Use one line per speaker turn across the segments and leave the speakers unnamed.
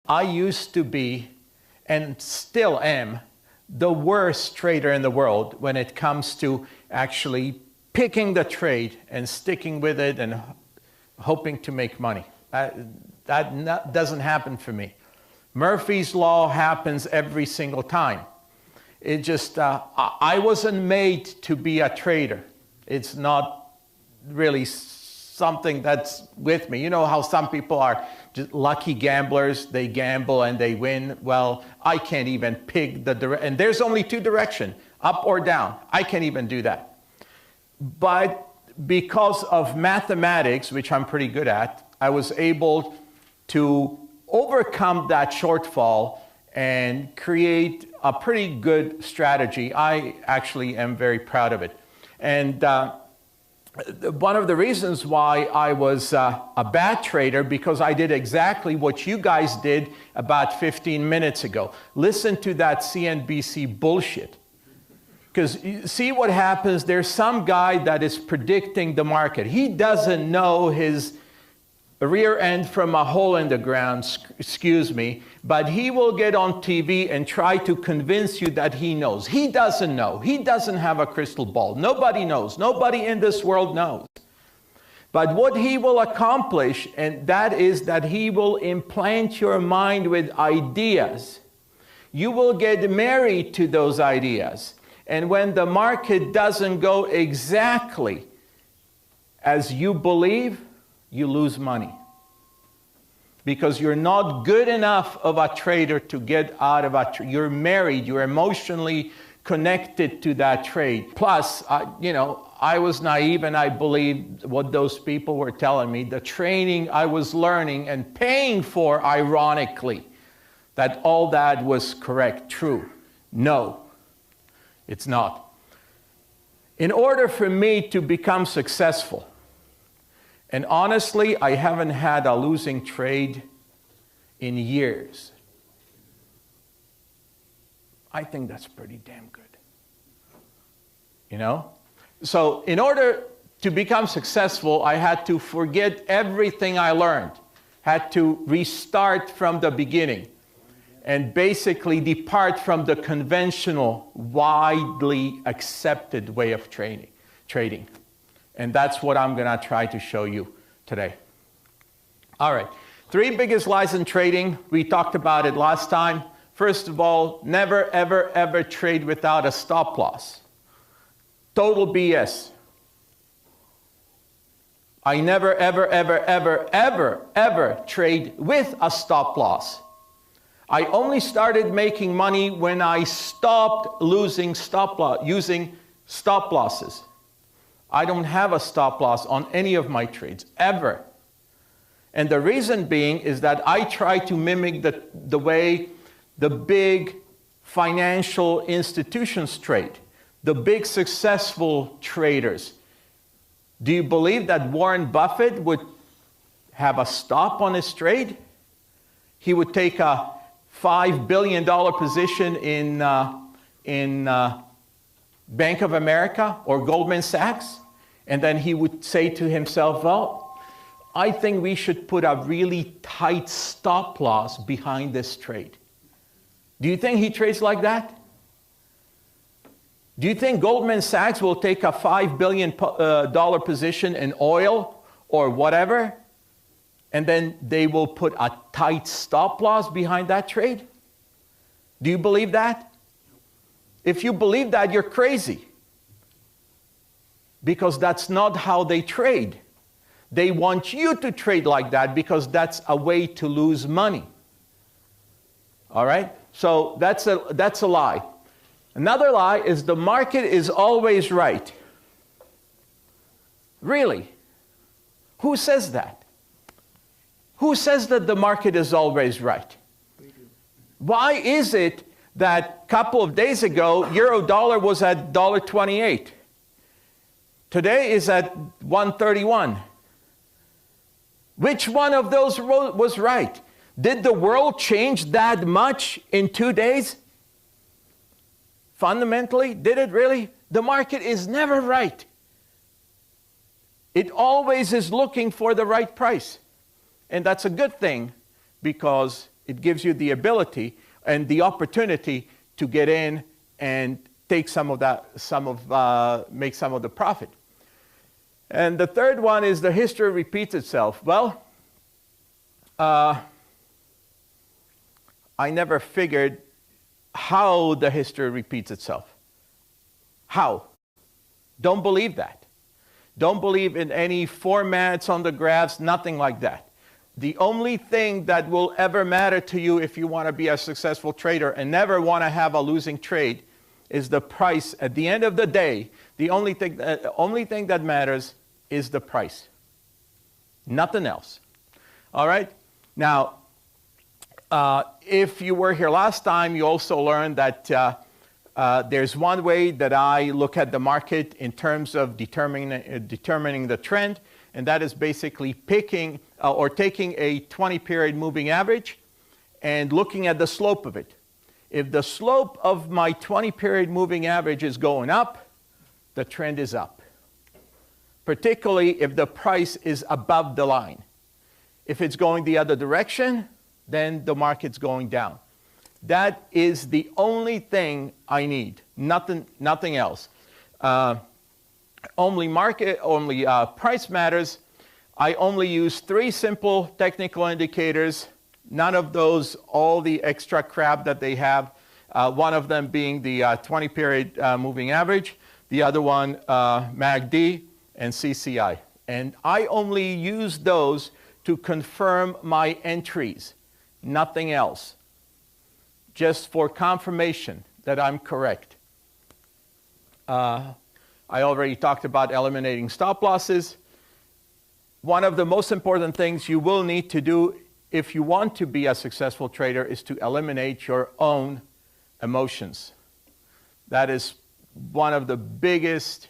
I used to be, and still am, the worst trader in the world when it comes to actually picking the trade and sticking with it and hoping to make money. That doesn't happen for me. Murphy's Law happens every single time. It just, I wasn't made to be a trader. It's not really something that's with me. You know how some people are just lucky gamblers, they gamble and they win. Well, I can't even pick the direction. And there's only two directions, up or down. I can't even do that. But because of mathematics, which I'm pretty good at, I was able to overcome that shortfall and create a pretty good strategy. I actually am very proud of it. And one of the reasons why I was a bad trader, because I did exactly what you guys did about 15 minutes ago. Listen to that CNBC bullshit. Because see what happens, there's some guy that is predicting the market. He doesn't know his rear end from a hole in the ground, excuse me, but he will get on TV and try to convince you that he knows. He doesn't know. He doesn't have a crystal ball. Nobody knows. Nobody in this world knows. But what he will accomplish, and that is that he will implant your mind with ideas. You will get married to those ideas. And when the market doesn't go exactly as you believe, you lose money. Because you're not good enough of a trader to get out of a trade. You're married, you're emotionally connected to that trade. Plus, you know, I was naive and I believed what those people were telling me. The training I was learning and paying for, ironically, that all that was correct, true. No, it's not. In order for me to become successful, and honestly, I haven't had a losing trade in years. I think that's pretty damn good. You know? So in order to become successful, I had to forget everything I learned. Had to restart from the beginning. And basically depart from the conventional, widely accepted way of trading. And that's what I'm going to try to show you today. All right. 3 biggest lies in trading. We talked about it last time. First of all, never, ever, ever trade without a stop loss. Total BS. I never, ever, ever, ever, ever, ever trade with a stop loss. I only started making money when I stopped using stop losses. I don't have a stop loss on any of my trades, ever. And the reason being is that I try to mimic the way the big financial institutions trade, the big successful traders. Do you believe that Warren Buffett would have a stop on his trade? He would take a $5 billion position in Bank of America or Goldman Sachs, and then he would say to himself, well, I think we should put a really tight stop loss behind this trade. Do you think he trades like that? Do you think Goldman Sachs will take a $5 billion position in oil or whatever, and then they will put a tight stop loss behind that trade? Do you believe that? If you believe that, you're crazy. Because that's not how they trade. They want you to trade like that because that's a way to lose money. All right? So that's a lie. Another lie is the market is always right. Really? Who says that? Who says that the market is always right? Why is it that a couple of days ago, euro dollar was at $1.28. Today is at 131. Which one of those was right? Did the world change that much in 2 days? Fundamentally, did it really? The market is never right. It always is looking for the right price. And that's a good thing because It gives you the ability and the opportunity to get in and take some of that, make some of the profit. And the third one is the history repeats itself. Well, I never figured how the history repeats itself. How? Don't believe that. Don't believe in any formats on the graphs, nothing like that. The only thing that will ever matter to you if you want to be a successful trader and never want to have a losing trade is the price. At the end of the day, the only thing that matters is the price. Nothing else. All right? Now, if you were here last time, you also learned that there's one way that I look at the market in terms of determining the trend, and that is basically picking or taking a 20-period moving average and looking at the slope of it. If the slope of my 20-period moving average is going up, the trend is up, particularly if the price is above the line. If it's going the other direction, then the market's going down. That is the only thing I need, nothing else. Only price matters. I only use 3 simple technical indicators, none of those, all the extra crap that they have. One of them being the 20-period moving average, the other one MACD and CCI. And I only use those to confirm my entries, nothing else. Just for confirmation that I'm correct. I already talked about eliminating stop losses. One of the most important things you will need to do if you want to be a successful trader is to eliminate your own emotions. That is one of the biggest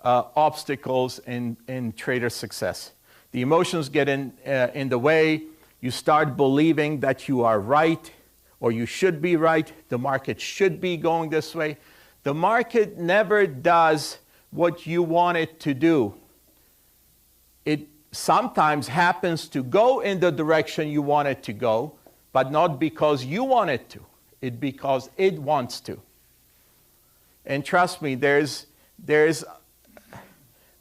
obstacles in trader success. The emotions get in the way. You start believing that you are right, or you should be right. The market should be going this way. The market never does what you want it to do. It sometimes happens to go in the direction you want it to go, but not because you want it to. It's because it wants to. And trust me, there's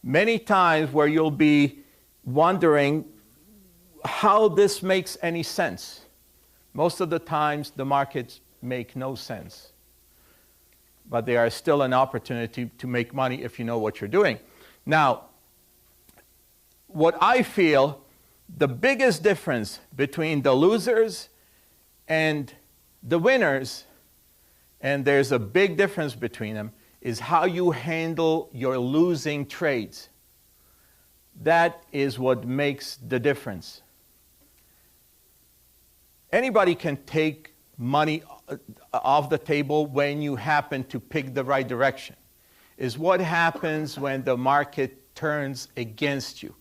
many times where you'll be wondering how this makes any sense. Most of the times, the markets make no sense. But they are still an opportunity to make money if you know what you're doing. Now, what I feel the biggest difference between the losers and the winners, and there's a big difference between them, is how you handle your losing trades. That is what makes the difference. Anybody can take money off the table when you happen to pick the right direction. Is what happens when the market turns against you.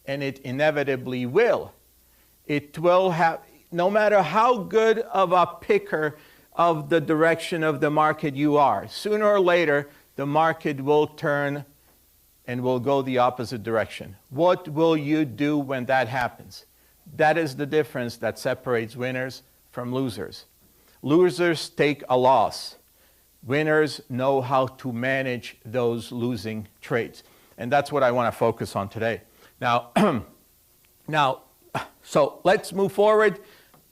And it inevitably will. It will have, no matter how good of a picker of the direction of the market you are, sooner or later, the market will turn and will go the opposite direction. What will you do when that happens? That is the difference that separates winners from losers. Losers take a loss. Winners know how to manage those losing trades. And that's what I want to focus on today. Now, so let's move forward.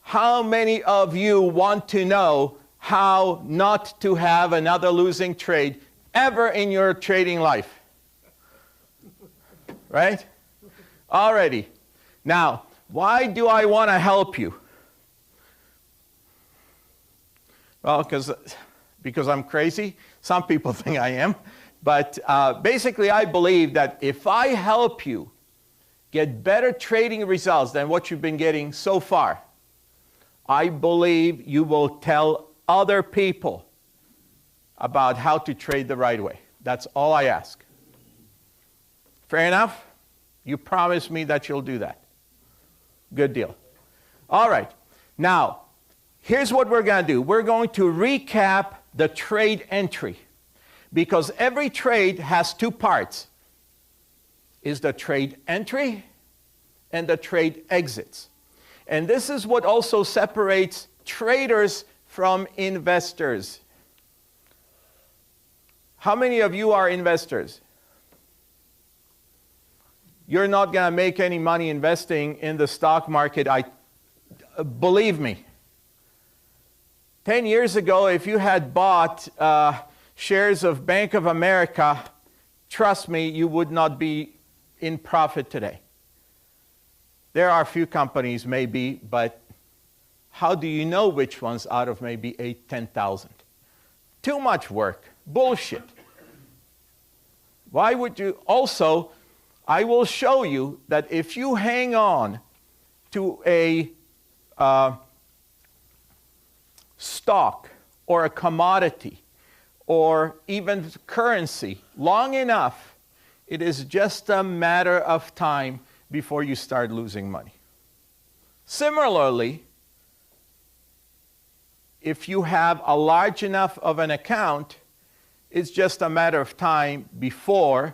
How many of you want to know how not to have another losing trade ever in your trading life? Right? Already. Now, why do I want to help you? Well, because I'm crazy. Some people think I am. But basically, I believe that if I help you get better trading results than what you've been getting so far, I believe you will tell other people about how to trade the right way. That's all I ask. Fair enough? You promise me that you'll do that. Good deal. All right. Now, here's what we're going to do. We're going to recap the trade entry, because every trade has 2 parts. Is the trade entry and the trade exits. And this is what also separates traders from investors. How many of you are investors? You're not going to make any money investing in the stock market, believe me. 10 years ago, if you had bought shares of Bank of America, trust me, you would not be in profit today. There are a few companies maybe, but how do you know which ones out of maybe 8,000, 10,000? Too much work. Bullshit. Why would you? Also, I will show you that if you hang on to a stock or a commodity or even currency long enough, it is just a matter of time before you start losing money. Similarly, if you have a large enough of an account, it's just a matter of time before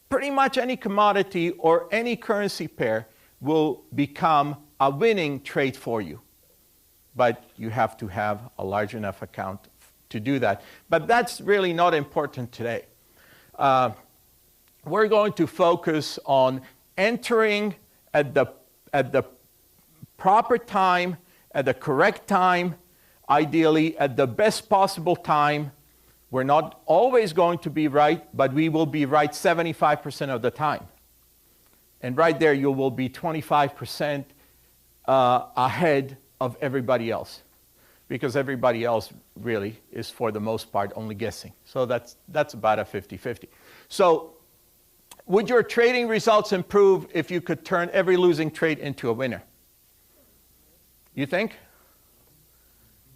pretty much any commodity or any currency pair will become a winning trade for you. But you have to have a large enough account to do that. But that's really not important today. We're going to focus on entering at the proper time, at the correct time, ideally at the best possible time. We're not always going to be right, but we will be right 75% of the time. And right there, you will be 25% ahead of everybody else, because everybody else really is, for the most part, only guessing. So that's about a 50-50. So would your trading results improve if you could turn every losing trade into a winner? You think?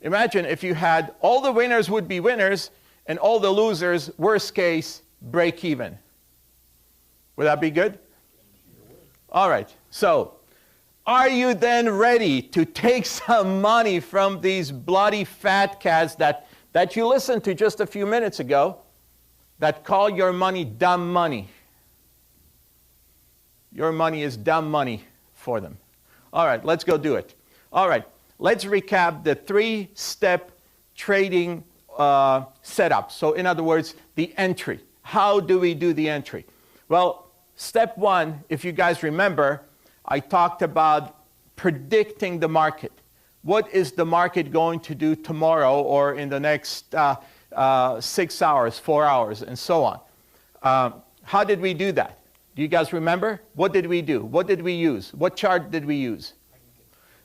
Imagine if you had all the winners would be winners and all the losers, worst case, break even. Would that be good? All right. So are you then ready to take some money from these bloody fat cats that you listened to just a few minutes ago that call your money dumb money? Your money is dumb money for them. All right, let's go do it. All right, let's recap the 3-step trading setup. So in other words, the entry. How do we do the entry? Well, step 1, if you guys remember, I talked about predicting the market. What is the market going to do tomorrow or in the next 6 hours, 4 hours, and so on? How did we do that? Do you guys remember? What did we do? What did we use? What chart did we use?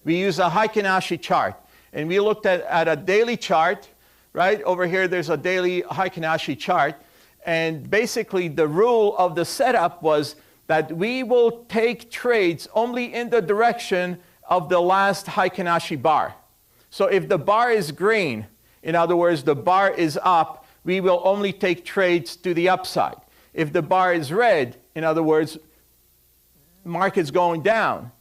We used a Heikin-Ashi chart. And we looked at a daily chart. Right over here, there's a daily Heikin-Ashi chart. And basically, the rule of the setup was that we will take trades only in the direction of the last Heikin-Ashi bar. So if the bar is green, in other words, the bar is up, we will only take trades to the upside. If the bar is red, in other words, market's going down,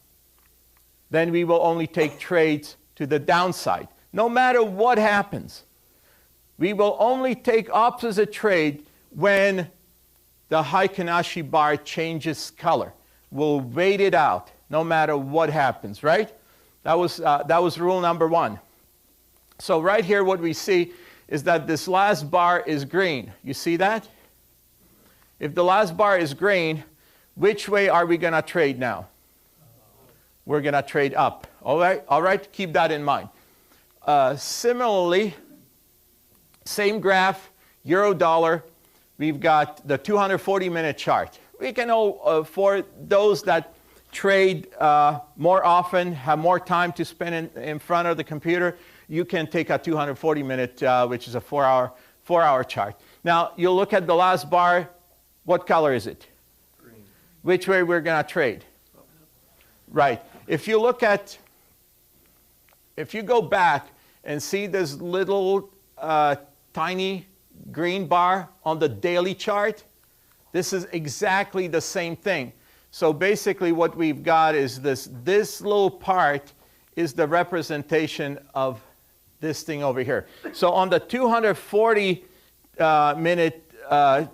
then we will only take trades to the downside. No matter what happens, we will only take opposite trade when the Heikin-Ashi bar changes color. We'll wait it out, no matter what happens, right? That was rule number 1. So right here, what we see is that this last bar is green. You see that? If the last bar is green, which way are we going to trade now? We're going to trade up. All right? Keep that in mind. Similarly, same graph, euro dollar. We've got the 240-minute chart. We can for those that trade more often, have more time to spend in front of the computer, you can take a 240-minute, which is a 4-hour chart. Now, you'll look at the last bar. What color is it? Green. Which way we're going to trade? Right. If you go back and see this little tiny green bar on the daily chart, this is exactly the same thing. So basically what we've got is this little part is the representation of this thing over here. So on the 240 minute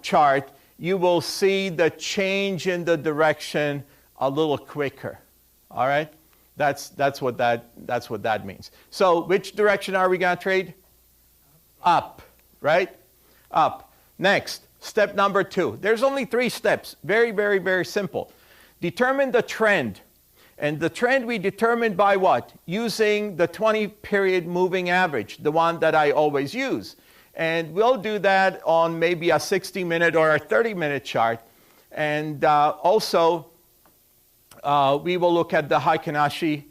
chart, you will see the change in the direction a little quicker. All right? That's what that means. So which direction are we going to trade? Up, right? Up. Next, step number 2. There's only 3 steps. Very, very, very simple. Determine the trend. And the trend we determine by what? Using the 20-period moving average, the one that I always use. And we'll do that on maybe a 60-minute or a 30-minute chart. And also, we will look at the Heikin-Ashi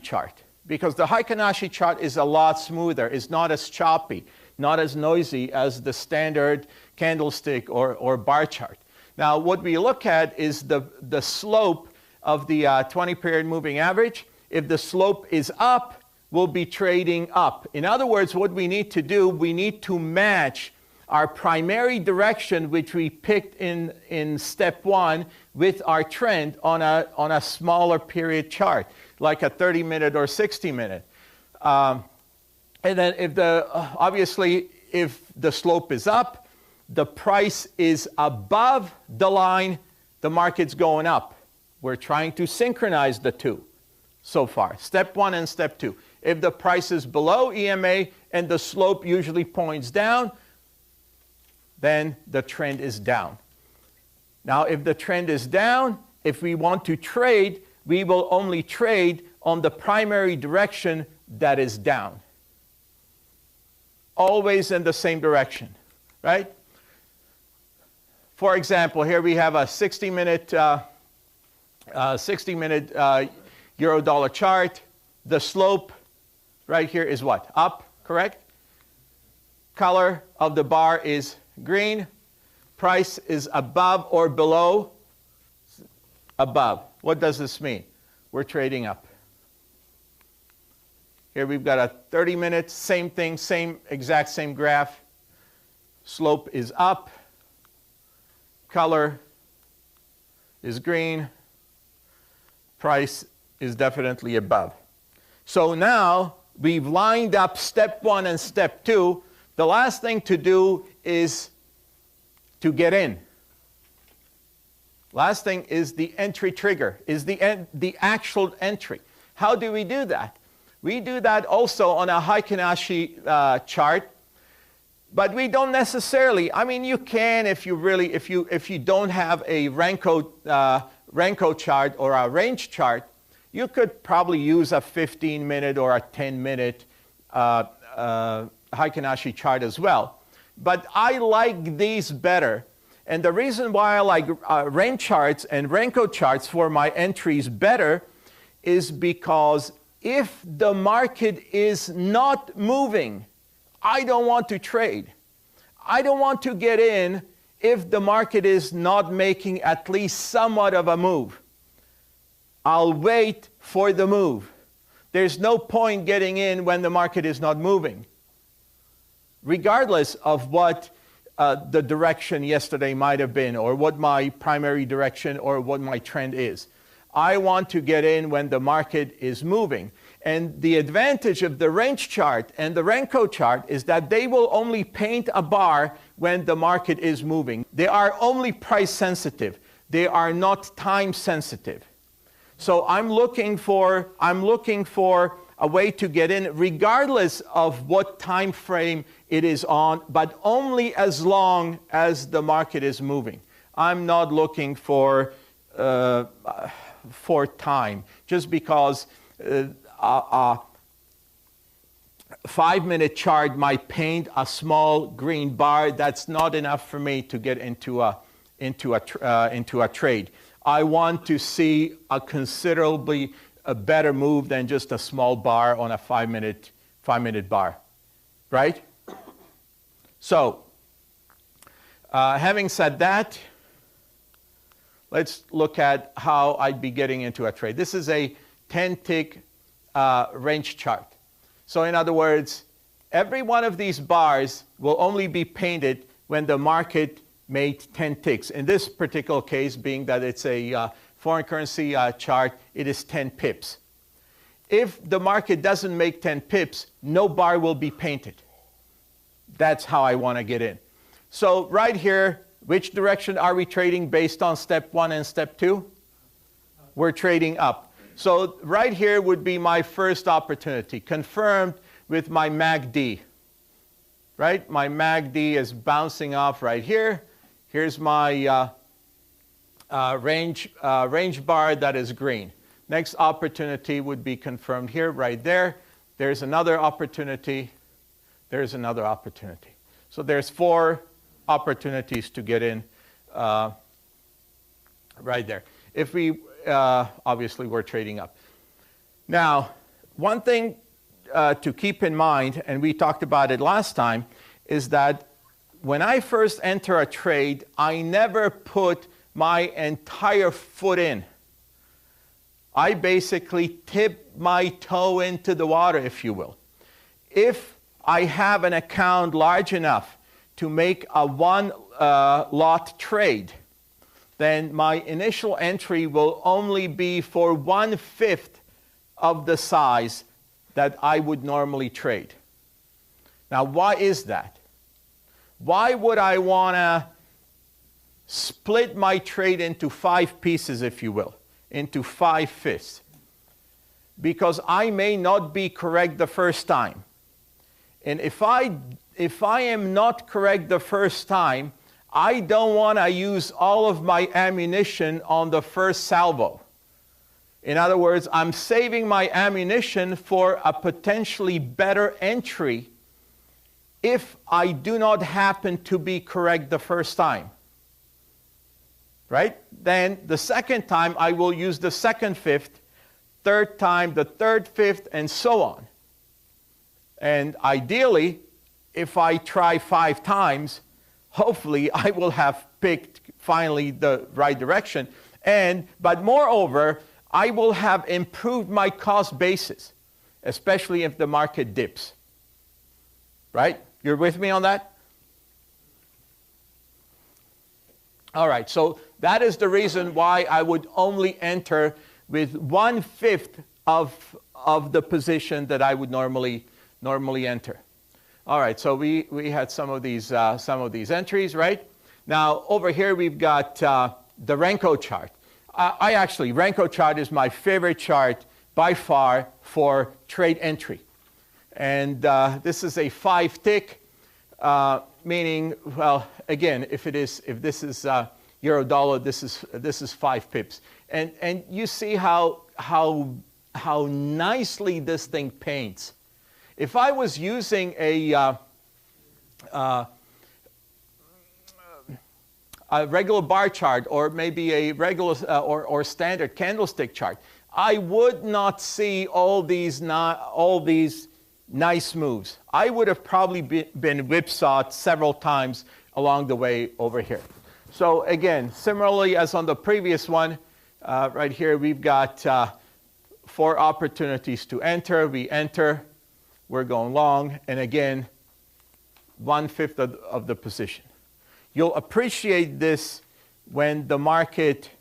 chart. Because the Heikin-Ashi chart is a lot smoother. It's not as choppy, not as noisy as the standard candlestick or bar chart. Now, what we look at is the slope of the 20-period moving average. If the slope is up, we'll be trading up. In other words, what we need to do, we need to match our primary direction, which we picked in step 1, with our trend on a smaller period chart, like a 30-minute or 60-minute. And then obviously, if the slope is up, the price is above the line, the market's going up. We're trying to synchronize the two so far, step 1 and step 2. If the price is below EMA and the slope usually points down, then the trend is down. Now, if the trend is down, if we want to trade, we will only trade on the primary direction that is down. Always in the same direction, right? For example, here we have a 60-minute euro-dollar chart. The slope right here is what? Up, correct? Color of the bar is green. Price is above or below? Above. What does this mean? We're trading up. Here we've got a 30-minute, same thing, exact same graph. Slope is up. Color is green. Price is definitely above. So now we've lined up step 1 and step 2. The last thing to do is to get in. Last thing is the entry trigger, is the actual entry. How do we do that? We do that also on a Heikin-Ashi chart, but we don't necessarily. I mean, you can if you don't have a Renko chart or a range chart, you could probably use a 15-minute or a 10-minute Heikin-Ashi chart as well. But I like these better. And the reason why I like range charts and Renko charts for my entries better is because if the market is not moving, I don't want to trade. I don't want to get in if the market is not making at least somewhat of a move. I'll wait for the move. There's no point getting in when the market is not moving, regardless of what the direction yesterday might have been, or what my primary direction or what my trend is. I want to get in when the market is moving. And the advantage of the range chart and the Renko chart is that they will only paint a bar when the market is moving. They are only price sensitive. They are not time sensitive. So I'm looking for a way to get in regardless of what time frame it is on, but only as long as the market is moving. I'm not looking for time, just because a 5-minute chart might paint a small green bar. That's not enough for me to get into a trade. I want to see a considerably better move than just a small bar on a 5-minute bar, right? So, having said that, let's look at how I'd be getting into a trade. This is a 10-tick range chart. So in other words, every one of these bars will only be painted when the market made 10 ticks. In this particular case, being that it's a foreign currency chart, it is 10 pips. If the market doesn't make 10 pips, no bar will be painted. That's how I want to get in. So right here, which direction are we trading based on step 1 and step 2? We're trading up. So right here would be my first opportunity, confirmed with my MACD. Right? My MACD is bouncing off right here. Here's my range bar that is green. Next opportunity would be confirmed here, right there. There's another opportunity. There's another opportunity. So there's 4 opportunities to get in right there. If we, obviously we're trading up. Now, one thing to keep in mind, and we talked about it last time, is that when I first enter a trade, I never put my entire foot in. I basically tip my toe into the water, if you will. If I have an account large enough to make a one-lot trade, then my initial entry will only be for 1/5 of the size that I would normally trade. Now, why is that? Why would I want to split my trade into 5 pieces, if you will, into 5/5? Because I may not be correct the first time. And if I am not correct the first time, I don't want to use all of my ammunition on the first salvo. In other words, I'm saving my ammunition for a potentially better entry if I do not happen to be correct the first time. Right? Then the second time I will use the second 5th, third time the third 5th, and so on. And ideally, if I try 5 times, hopefully I will have picked finally the right direction. But moreover, I will have improved my cost basis, especially if the market dips. Right? You're with me on that? All right, so that is the reason why I would only enter with 1/5 of the position that I would normally enter. All right, so we had some of these entries, right? Now over here we've got the Renko chart. Renko chart is my favorite chart by far for trade entry, and this is a 5-tick, meaning, well, again, if this is euro dollar, this is 5 pips, and you see how nicely this thing paints. If I was using a regular bar chart, or maybe a regular or standard candlestick chart, I would not see all these nice moves. I would have probably been whipsawed several times along the way over here. So again, similarly as on the previous one, right here we've got 4 opportunities to enter. We enter, we're going long, and again, 1/5 of the position. You'll appreciate this when the market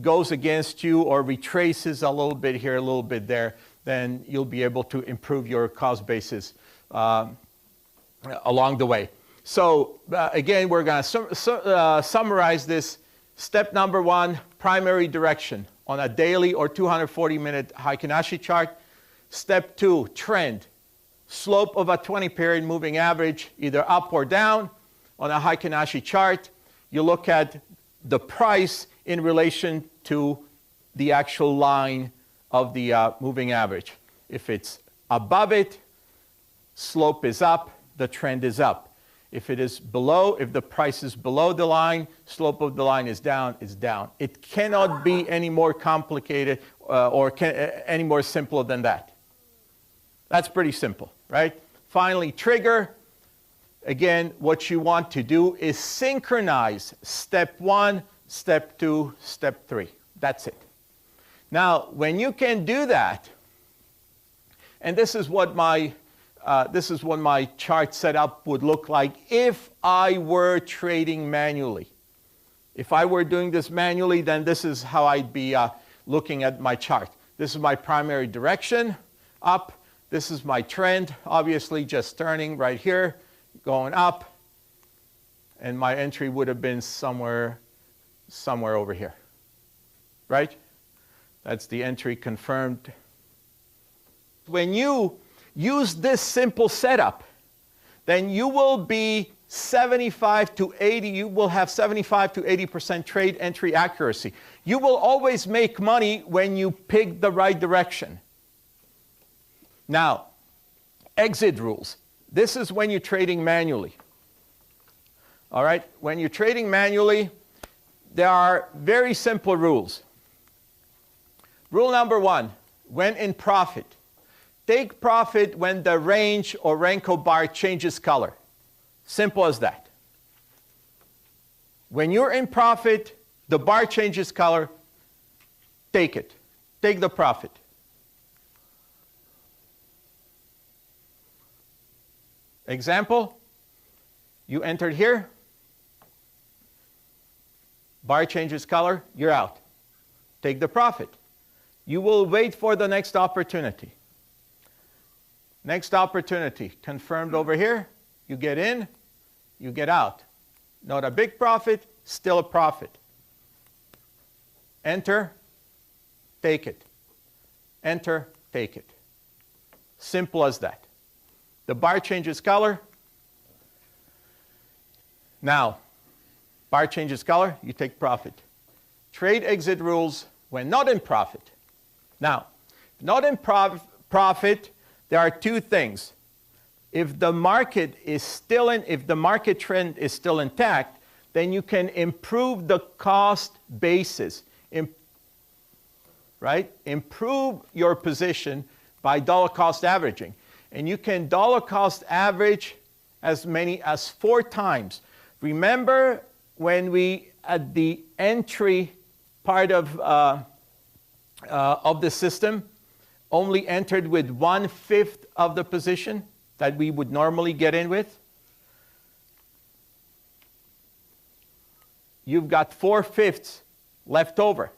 goes against you or retraces a little bit here, a little bit there. Then you'll be able to improve your cost basis along the way. So again, we're going to summarize this. Step number 1, primary direction on a daily or 240-minute Heikin-Ashi chart. Step 2, trend, slope of a 20-period moving average, either up or down. On a Heikin-Ashi chart, you look at the price in relation to the actual line of the moving average. If it's above it, slope is up, the trend is up. If it is below, if the price is below the line, slope of the line is down, it's down. It cannot be any more complicated any more simple than that. That's pretty simple, right? Finally, trigger. Again, what you want to do is synchronize step 1, step 2, step 3. That's it. Now, when you can do that, and this is what my chart setup would look like if I were trading manually. If I were doing this manually, then this is how I'd be looking at my chart. This is my primary direction, up. This is my trend, obviously just turning right here, going up. And my entry would have been somewhere over here, right? That's the entry confirmed. When you use this simple setup, then you will be 75 to 80, you will have 75 to 80% trade entry accuracy. You will always make money when you pick the right direction. Now, exit rules. This is when you're trading manually. All right, when you're trading manually, there are very simple rules. Rule number 1, when in profit, take profit when the range or Renko bar changes color. Simple as that. When you're in profit, the bar changes color, take it. Take the profit. Example, you entered here, bar changes color, you're out. Take the profit. You will wait for the next opportunity. Next opportunity, confirmed over here, you get in, you get out. Not a big profit, still a profit. Enter, take it. Enter, take it. Simple as that. The bar changes color. Now, bar changes color, you take profit. Trade exit rules when not in profit. Now, not in profit, there are two things. If the market is still if the market trend is still intact, then you can improve the cost basis, right? Improve your position by dollar cost averaging. And you can dollar cost average as many as 4 times. Remember when we, at the entry part of the system, only entered with 1/5 of the position that we would normally get in with? You've got 4/5 left over.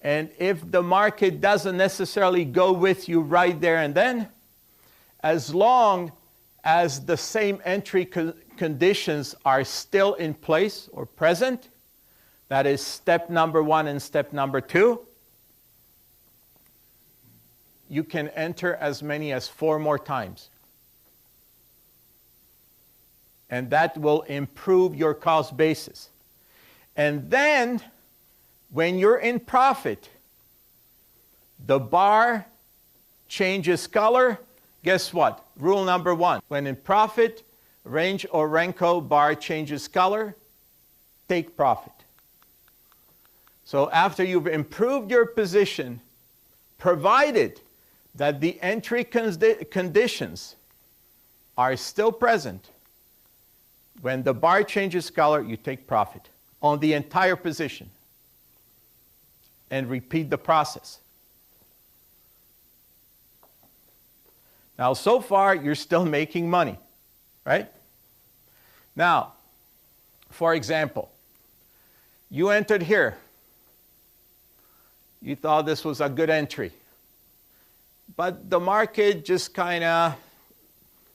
And if the market doesn't necessarily go with you right there and then, as long as the same entry conditions are still in place or present, that is step number 1 and step number 2, you can enter as many as 4 more times. And that will improve your cost basis. And then, when you're in profit, the bar changes color. Guess what? Rule number 1. When in profit, range or Renko bar changes color, take profit. So after you've improved your position, provided that the entry conditions are still present, when the bar changes color, you take profit on the entire position and repeat the process. Now, so far, you're still making money, right? Now, for example, you entered here. You thought this was a good entry. But the market just kind of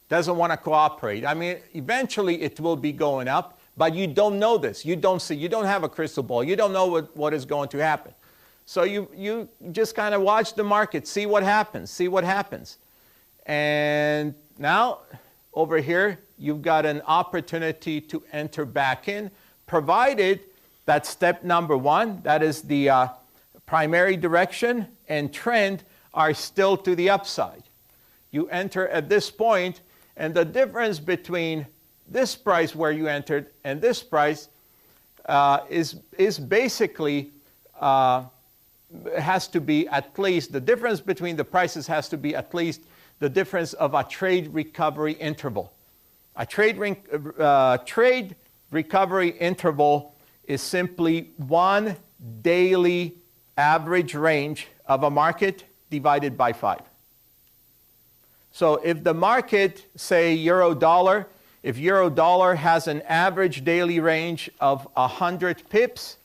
doesn't want to cooperate. I mean, eventually it will be going up, but you don't know this. You don't see. You don't have a crystal ball. You don't know what is going to happen. So you just kind of watch the market, see what happens, see what happens. And now, over here, you've got an opportunity to enter back in, provided that step number 1, that is the primary direction and trend, are still to the upside. You enter at this point, and the difference between this price where you entered and this price is basically has to be at least, the difference between the prices has to be at least the difference of a trade recovery interval. A trade recovery interval is simply 1 daily average range of a market divided by 5. So if the market, say euro-dollar, if euro-dollar has an average daily range of 100 pips,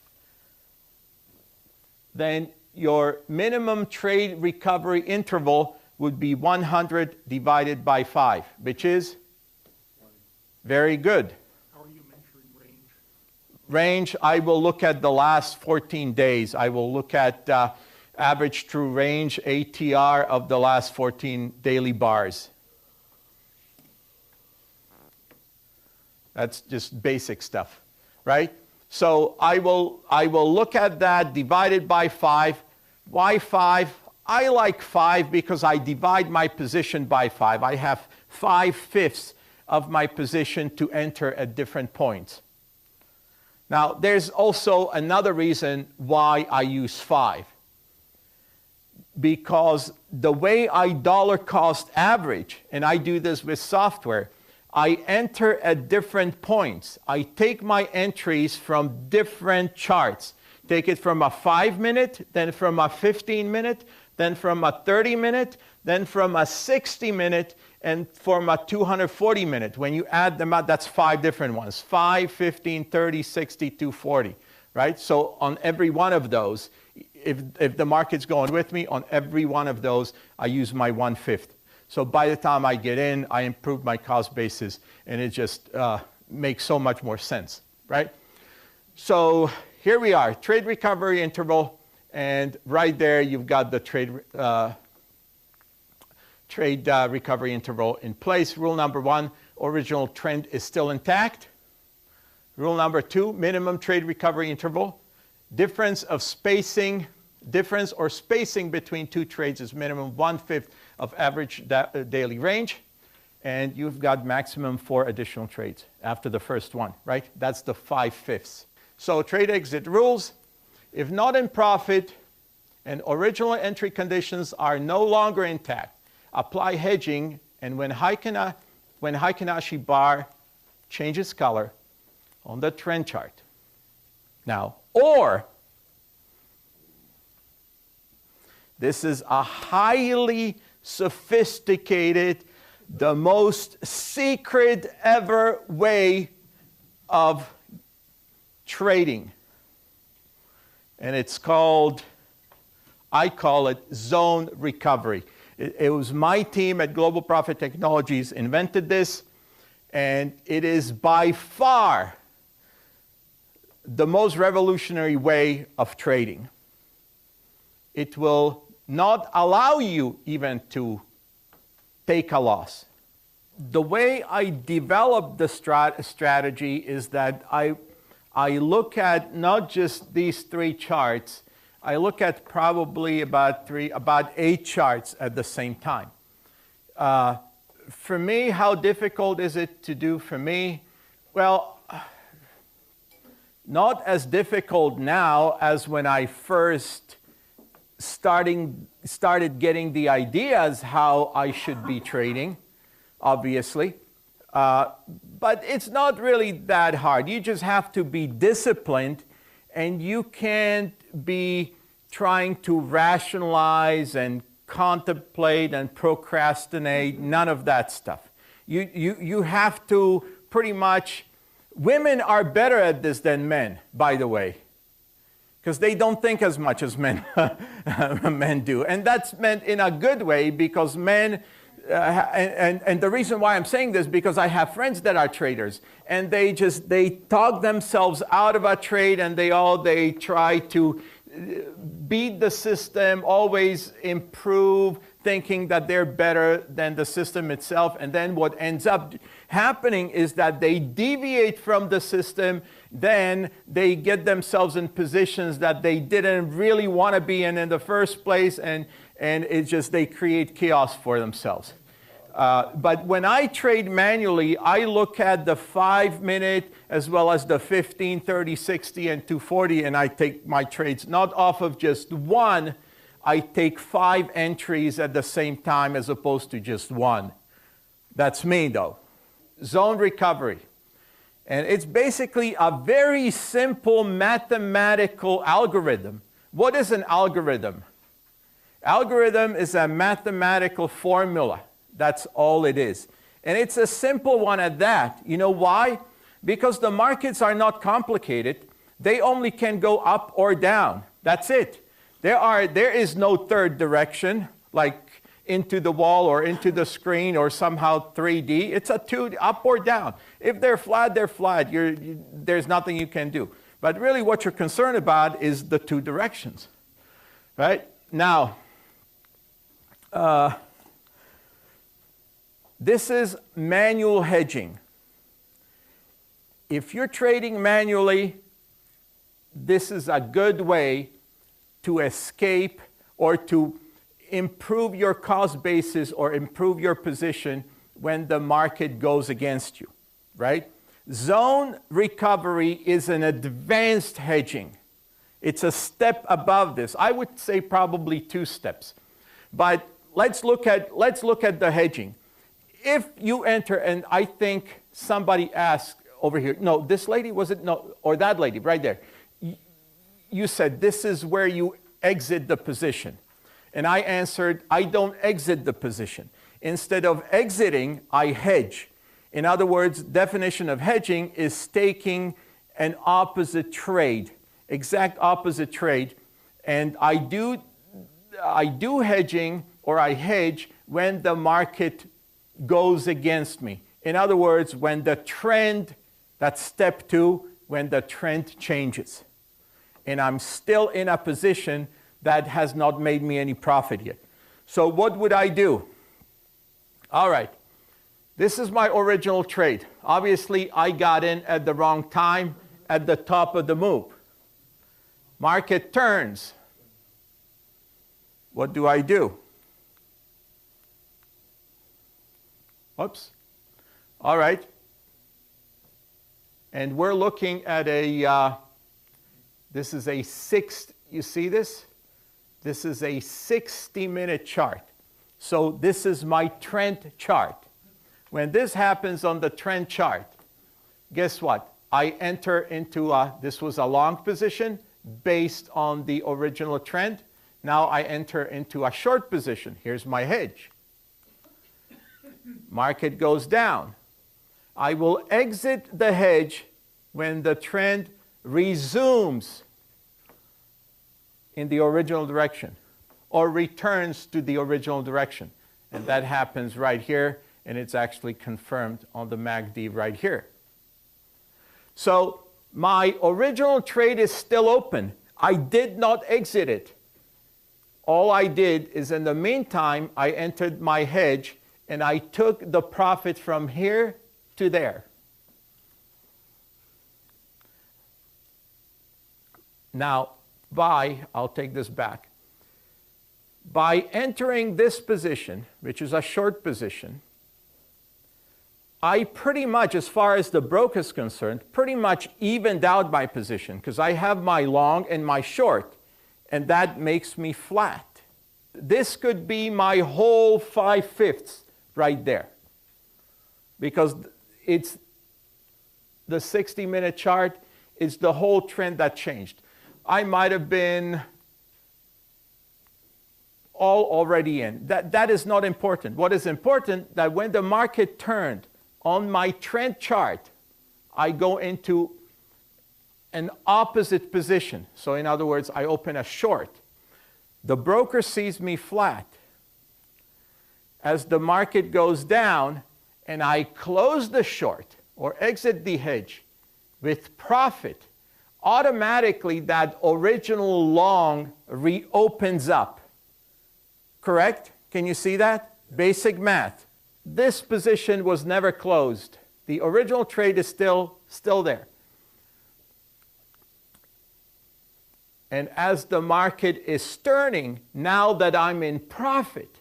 then your minimum trade recovery interval would be 100 divided by 5, which is very good.
How are you measuring range?
Range, I will look at the last 14 days. I will look at average true range, ATR of the last 14 daily bars. That's just basic stuff, right? So I will look at that divided by 5. Why 5? I like 5 because I divide my position by 5. I have 5/5 of my position to enter at different points. Now, there's also another reason why I use 5. Because the way I dollar cost average, and I do this with software, I enter at different points. I take my entries from different charts. Take it from a 5-minute, then from a 15-minute, then from a 30-minute, then from a 60-minute, and from a 240-minute. When you add them up, that's 5 different ones. 5, 15, 30, 60, 240, right? So on every one of those, if the market's going with me, on every one of those, I use my 1/5. So by the time I get in, I improve my cost basis, and it just makes so much more sense, right? So here we are, trade recovery interval, and right there you've got the trade recovery interval in place. Rule number 1, original trend is still intact. Rule number 2, minimum trade recovery interval. Difference or spacing between two trades is minimum 1/5 of average daily range. And you've got maximum 4 additional trades after the first one, right? That's the 5/5. So trade exit rules. If not in profit and original entry conditions are no longer intact, apply hedging, and when Heikin-Ashi bar changes color on the trend chart. Now, or this is a highly sophisticated, the most secret ever way of trading. And it's called, I call it zone recovery. It was my team at Global Profit Technologies invented this, and it is by far the most revolutionary way of trading. It will not allow you even to take a loss. The way I developed the strategy is that I look at not just these 3 charts, I look at probably about 8 charts at the same time. For me, how difficult is it to do for me? Well, not as difficult now as when I first started getting the ideas how I should be trading, obviously. But it's not really that hard. You just have to be disciplined, and you can't be trying to rationalize and contemplate and procrastinate, none of that stuff. You have to pretty much, women are better at this than men, by the way, because they don't think as much as men, men do. And that's meant in a good way, because men, and the reason why I'm saying this, because I have friends that are traders, and they talk themselves out of a trade, and they try to beat the system, always improve, thinking that they're better than the system itself. And then what ends up happening is that they deviate from the system, then they get themselves in positions that they didn't really want to be in the first place, and it's just they create chaos for themselves. But when I trade manually, I look at the 5-minute as well as the 15, 30, 60, and 240, and I take my trades not off of just one. I take 5 entries at the same time as opposed to just one. That's me, though. Zone recovery. And it's basically a very simple mathematical algorithm. What is an algorithm? Algorithm is a mathematical formula. That's all it is. And it's a simple one at that. You know why? Because the markets are not complicated. They only can go up or down. That's it. There is no third direction, like into the wall or into the screen or somehow 3D. It's a 2, up or down. If they're flat, they're flat. There's nothing you can do. But really what you're concerned about is the 2 directions, right? Now, this is manual hedging. If you're trading manually, this is a good way to escape or to improve your cost basis or improve your position when the market goes against you, right? Zone recovery is an advanced hedging. It's a step above this. I would say probably 2 steps. But let's look at the hedging. If you enter, and I think somebody asked over here, no, this lady, was it? No, or that lady right there. You said this is where you exit the position. And I answered, I don't exit the position. Instead of exiting, I hedge. In other words, definition of hedging is taking an opposite trade, exact opposite trade. And I do hedging, or I hedge when the market goes against me. In other words, when the trend, that's step 2, when the trend changes. And I'm still in a position that has not made me any profit yet. So what would I do? All right, this is my original trade. Obviously, I got in at the wrong time, at the top of the move. Market turns. What do I do? Oops. All right. And we're looking at this is a you see this? This is a 60-minute chart. So this is my trend chart. When this happens on the trend chart, guess what? I enter into this was a long position based on the original trend. Now I enter into a short position. Here's my hedge. Market goes down. I will exit the hedge when the trend resumes in the original direction or returns to the original direction. And that happens right here, and it's actually confirmed on the MACD right here. So my original trade is still open. I did not exit it. All I did is in the meantime, I entered my hedge and I took the profit from here to there. Now, I'll take this back. By entering this position, which is a short position, I pretty much, as far as the broker is concerned, pretty much evened out my position because I have my long and my short, and that makes me flat. This could be my whole 5/5 right there because it's the 60-minute chart is the whole trend that changed. I might have been all already in. That is not important. What is important that when the market turned on my trend chart, I go into an opposite position. So in other words, I open a short. The broker sees me flat. As the market goes down and I close the short or exit the hedge with profit, automatically that original long reopens up. Correct? Can you see that? Basic math. This position was never closed. The original trade is still there. And as the market is turning, now that I'm in profit,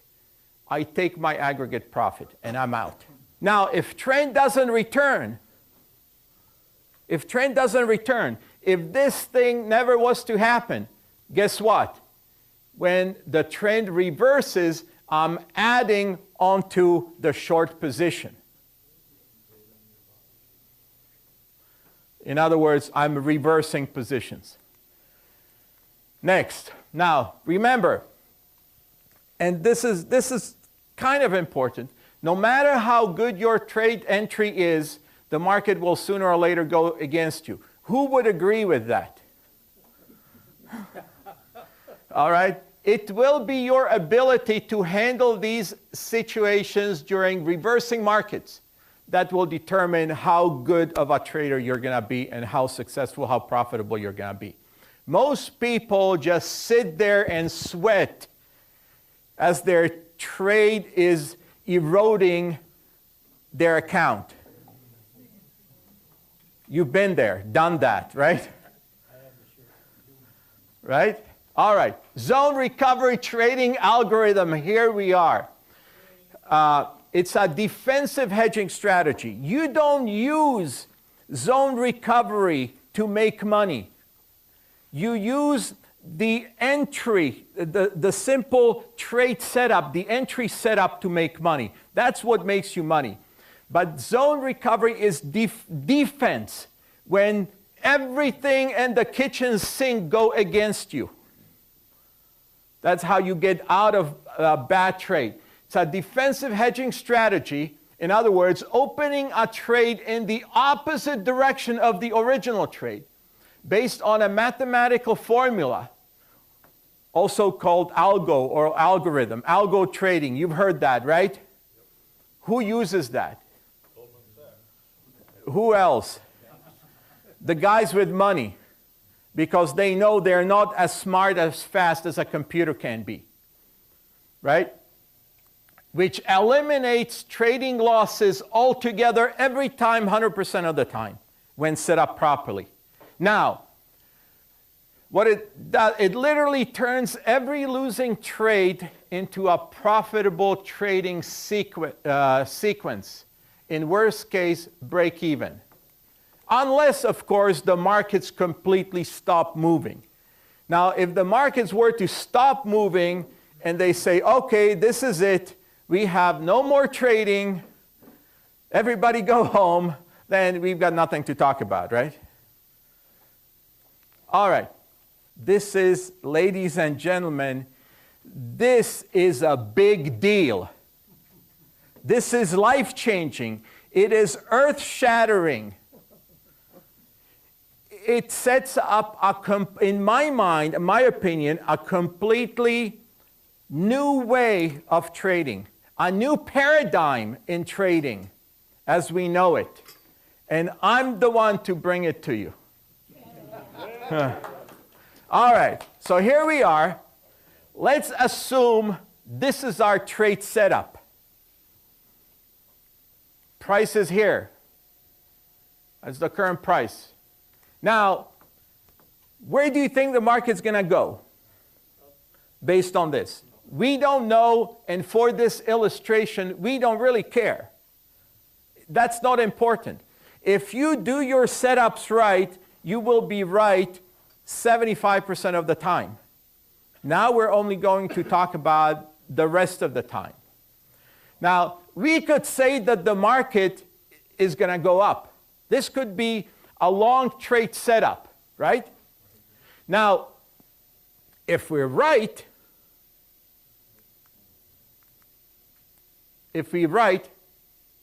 I take my aggregate profit and I'm out. Now, if trend doesn't return, if this thing never was to happen, guess what? When the trend reverses, I'm adding onto the short position. In other words, I'm reversing positions. Next. Now, remember, and this is kind of important, no matter how good your trade entry is, the market will sooner or later go against you. Who would agree with that? All right? It will be your ability to handle these situations during reversing markets that will determine how good of a trader you're going to be and how successful, how profitable you're going to be. Most people just sit there and sweat as their trade is eroding their account. You've been there, done that, right? Right? All right. Zone recovery trading algorithm. Here we are. It's a defensive hedging strategy. You don't use zone recovery to make money. You use the entry, the simple trade setup, the entry setup to make money. That's what makes you money. But zone recovery is defense when everything and the kitchen sink go against you. That's how you get out of a bad trade. It's a defensive hedging strategy. In other words, opening a trade in the opposite direction of the original trade based on a mathematical formula, also called algo or algorithm, algo trading. You've heard that, right? Yep. Who uses that? Who else? The guys with money, because they know they're not as smart, as fast as a computer can be, right? Which eliminates trading losses altogether every time, 100% of the time, when set up properly. Now, what it does, it literally turns every losing trade into a profitable trading sequence. In worst case, break even. Unless, of course, the markets completely stop moving. Now, if the markets were to stop moving and they say, okay, this is it, we have no more trading, everybody go home, then we've got nothing to talk about, right? All right. This is, ladies and gentlemen, this is a big deal. This is life-changing. It is earth-shattering. It sets up, in my mind, in my opinion, a completely new way of trading, a new paradigm in trading as we know it. And I'm the one to bring it to you. All right, so here we are. Let's assume this is our trade setup. Price is here. That's the current price. Now, where do you think the market's going to go based on this? We don't know, and for this illustration, we don't really care. That's not important. If you do your setups right, you will be right 75% of the time. Now we're only going to talk about the rest of the time. Now, we could say that the market is going to go up. This could be a long trade setup, right? Now, if we're right,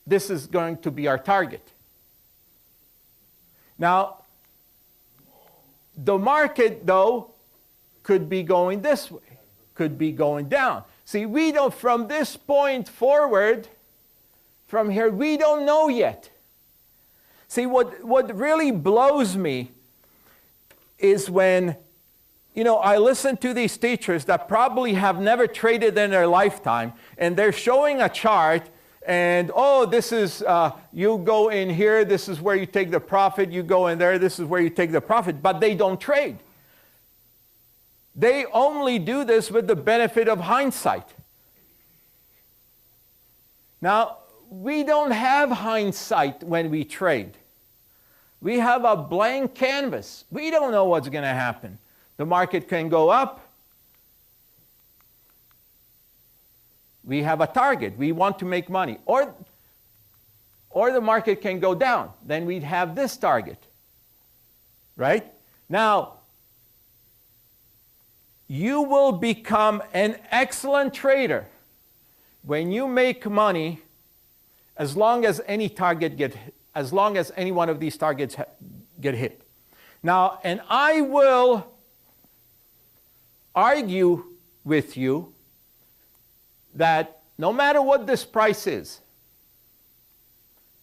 this is going to be our target. Now, the market, though, could be going this way, could be going down. See, we don't, from this point forward, from here, we don't know yet. See, what really blows me is when, I listen to these teachers that probably have never traded in their lifetime, and they're showing a chart, and, oh, this is, you go in here, this is where you take the profit, you go in there, this is where you take the profit, but they don't trade. They only do this with the benefit of hindsight. Now, we don't have hindsight when we trade. We have a blank canvas. We don't know what's going to happen. The market can go up. We have a target. We want to make money. Or the market can go down. Then we'd have this target. Right? Now, you will become an excellent trader when you make money as long as any one of these targets get hit. Now, and I will argue with you that no matter what this price is,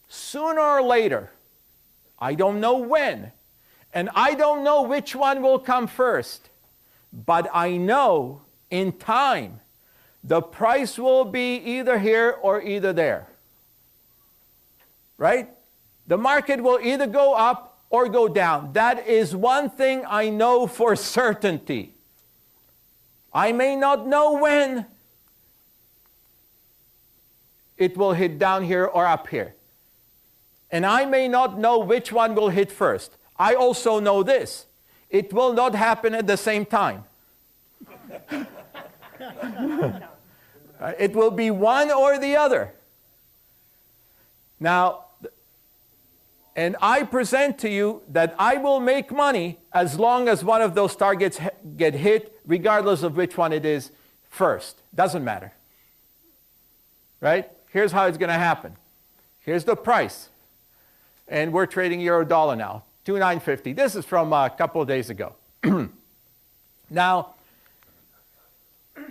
sooner or later, I don't know when, And I don't know which one will come first, but I know in time the price will be either here or either there. Right? The market will either go up or go down. That is one thing I know for certainty. I may not know when it will hit down here or up here. And I may not know which one will hit first. I also know this. It will not happen at the same time. It will be one or the other. Now, and I present to you that I will make money as long as one of those targets get hit, regardless of which one it is first. Doesn't matter. Right? Here's how it's going to happen. Here's the price. And we're trading euro dollar now, 2.950. This is from a couple of days ago. Now,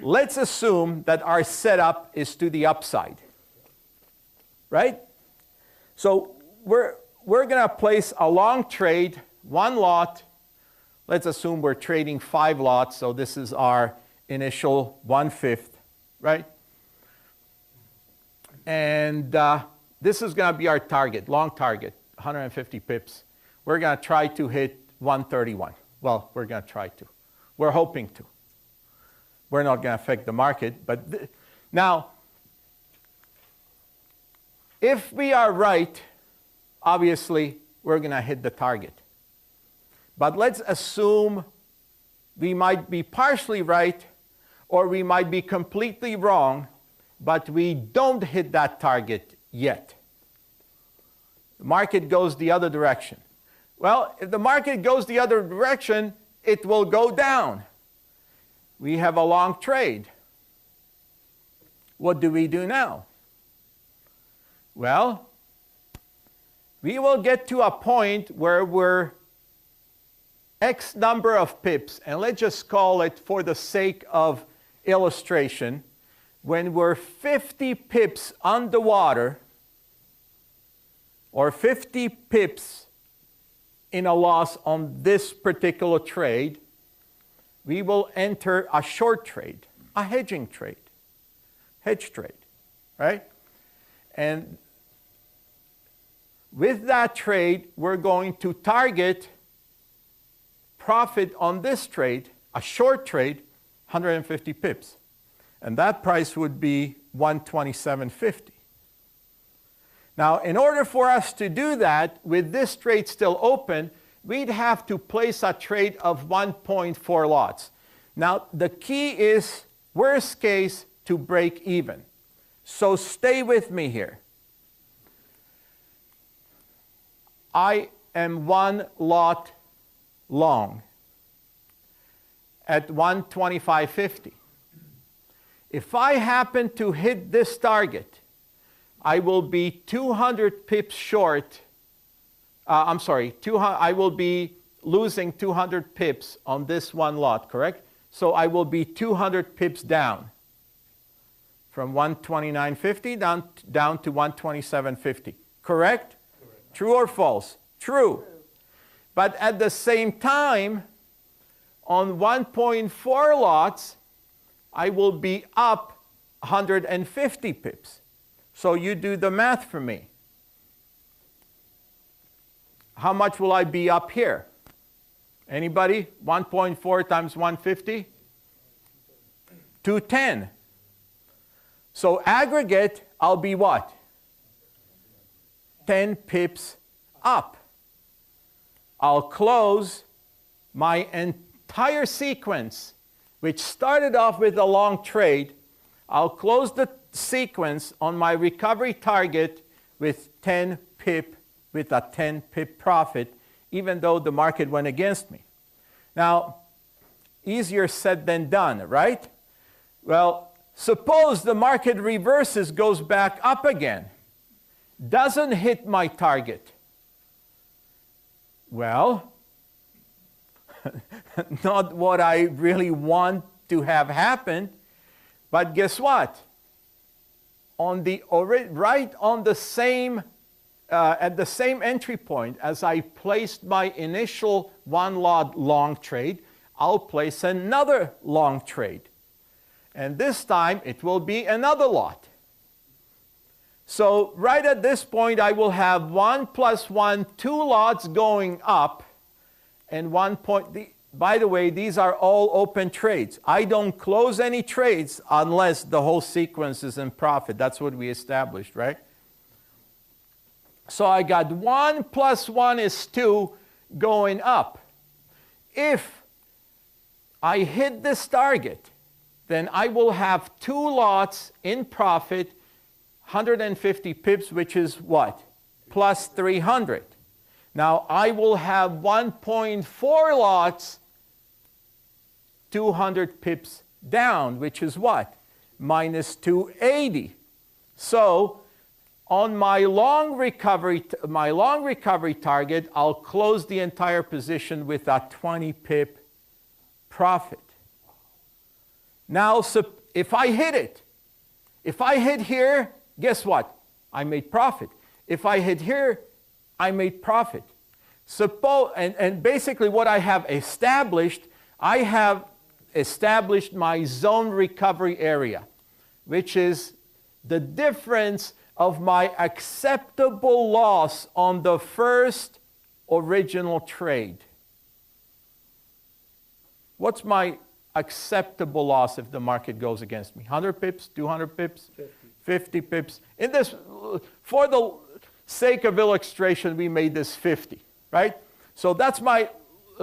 let's assume that our setup is to the upside. Right? So we're going to place a long trade, one lot. Let's assume we're trading 5 lots. So this is our initial 1/5, right? And this is going to be our target, long target, 150 pips. We're going to try to hit 131. Well, we're going to try to. We're hoping to. We're not going to affect the market. But now, if we are right, obviously, we're going to hit the target. But let's assume we might be partially right or we might be completely wrong, but we don't hit that target yet. The market goes the other direction. Well, if the market goes the other direction, it will go down. We have a long trade. What do we do now? Well, we will get to a point where we're X number of pips, and let's just call it, for the sake of illustration, when we're 50 pips underwater, or 50 pips in a loss on this particular trade, we will enter a short trade, a hedging trade, hedge trade, right? And with that trade, we're going to target profit on this trade, a short trade, 150 pips. And that price would be 127.50. Now, in order for us to do that, with this trade still open, we'd have to place a trade of 1.4 lots. Now, the key is, worst case, to break even. So stay with me here. I am 1 lot long at 125.50. If I happen to hit this target, I will be 200 pips short. I will be losing 200 pips on this 1 lot, correct? So I will be 200 pips down from 129.50 down to 127.50, correct? True or false? True. But at the same time, on 1.4 lots, I will be up 150 pips. So you do the math for me. How much will I be up here? Anybody? 1.4 times 150? 210. So aggregate, I'll be what? 10 pips up. I'll close my entire sequence, which started off with a long trade. I'll close the sequence on my recovery target with a 10 pip profit, even though the market went against me. Now, easier said than done, right? Well, suppose the market reverses, goes back up again, doesn't hit my target. Well, not what I really want to have happen, but guess what? Right on the same at the same entry point as I placed my initial one lot long trade, I'll place another long trade. And this time it will be another lot. So right at this point I will have 1 + 1, 2 lots going up, and 1 point. By the way, these are all open trades. I don't close any trades unless the whole sequence is in profit. That's what we established, right? So I got 1 + 1 is 2 going up. If I hit this target, then I will have 2 lots in profit, 150 pips, which is what? Plus 300. Now I will have 1.4 lots, 200 pips down, which is what? Minus 280. So on my long recovery target, I'll close the entire position with a 20 pip profit. Now, if I hit it, if I hit here, guess what? I made profit. If I hit here, I made profit. Suppose, and basically what I have established, I have established my zone recovery area, which is the difference of my acceptable loss on the first original trade. What's my acceptable loss if the market goes against me? 100 pips, 200 pips, 50 pips. In this, for the sake of illustration, we made this 50, right? So that's my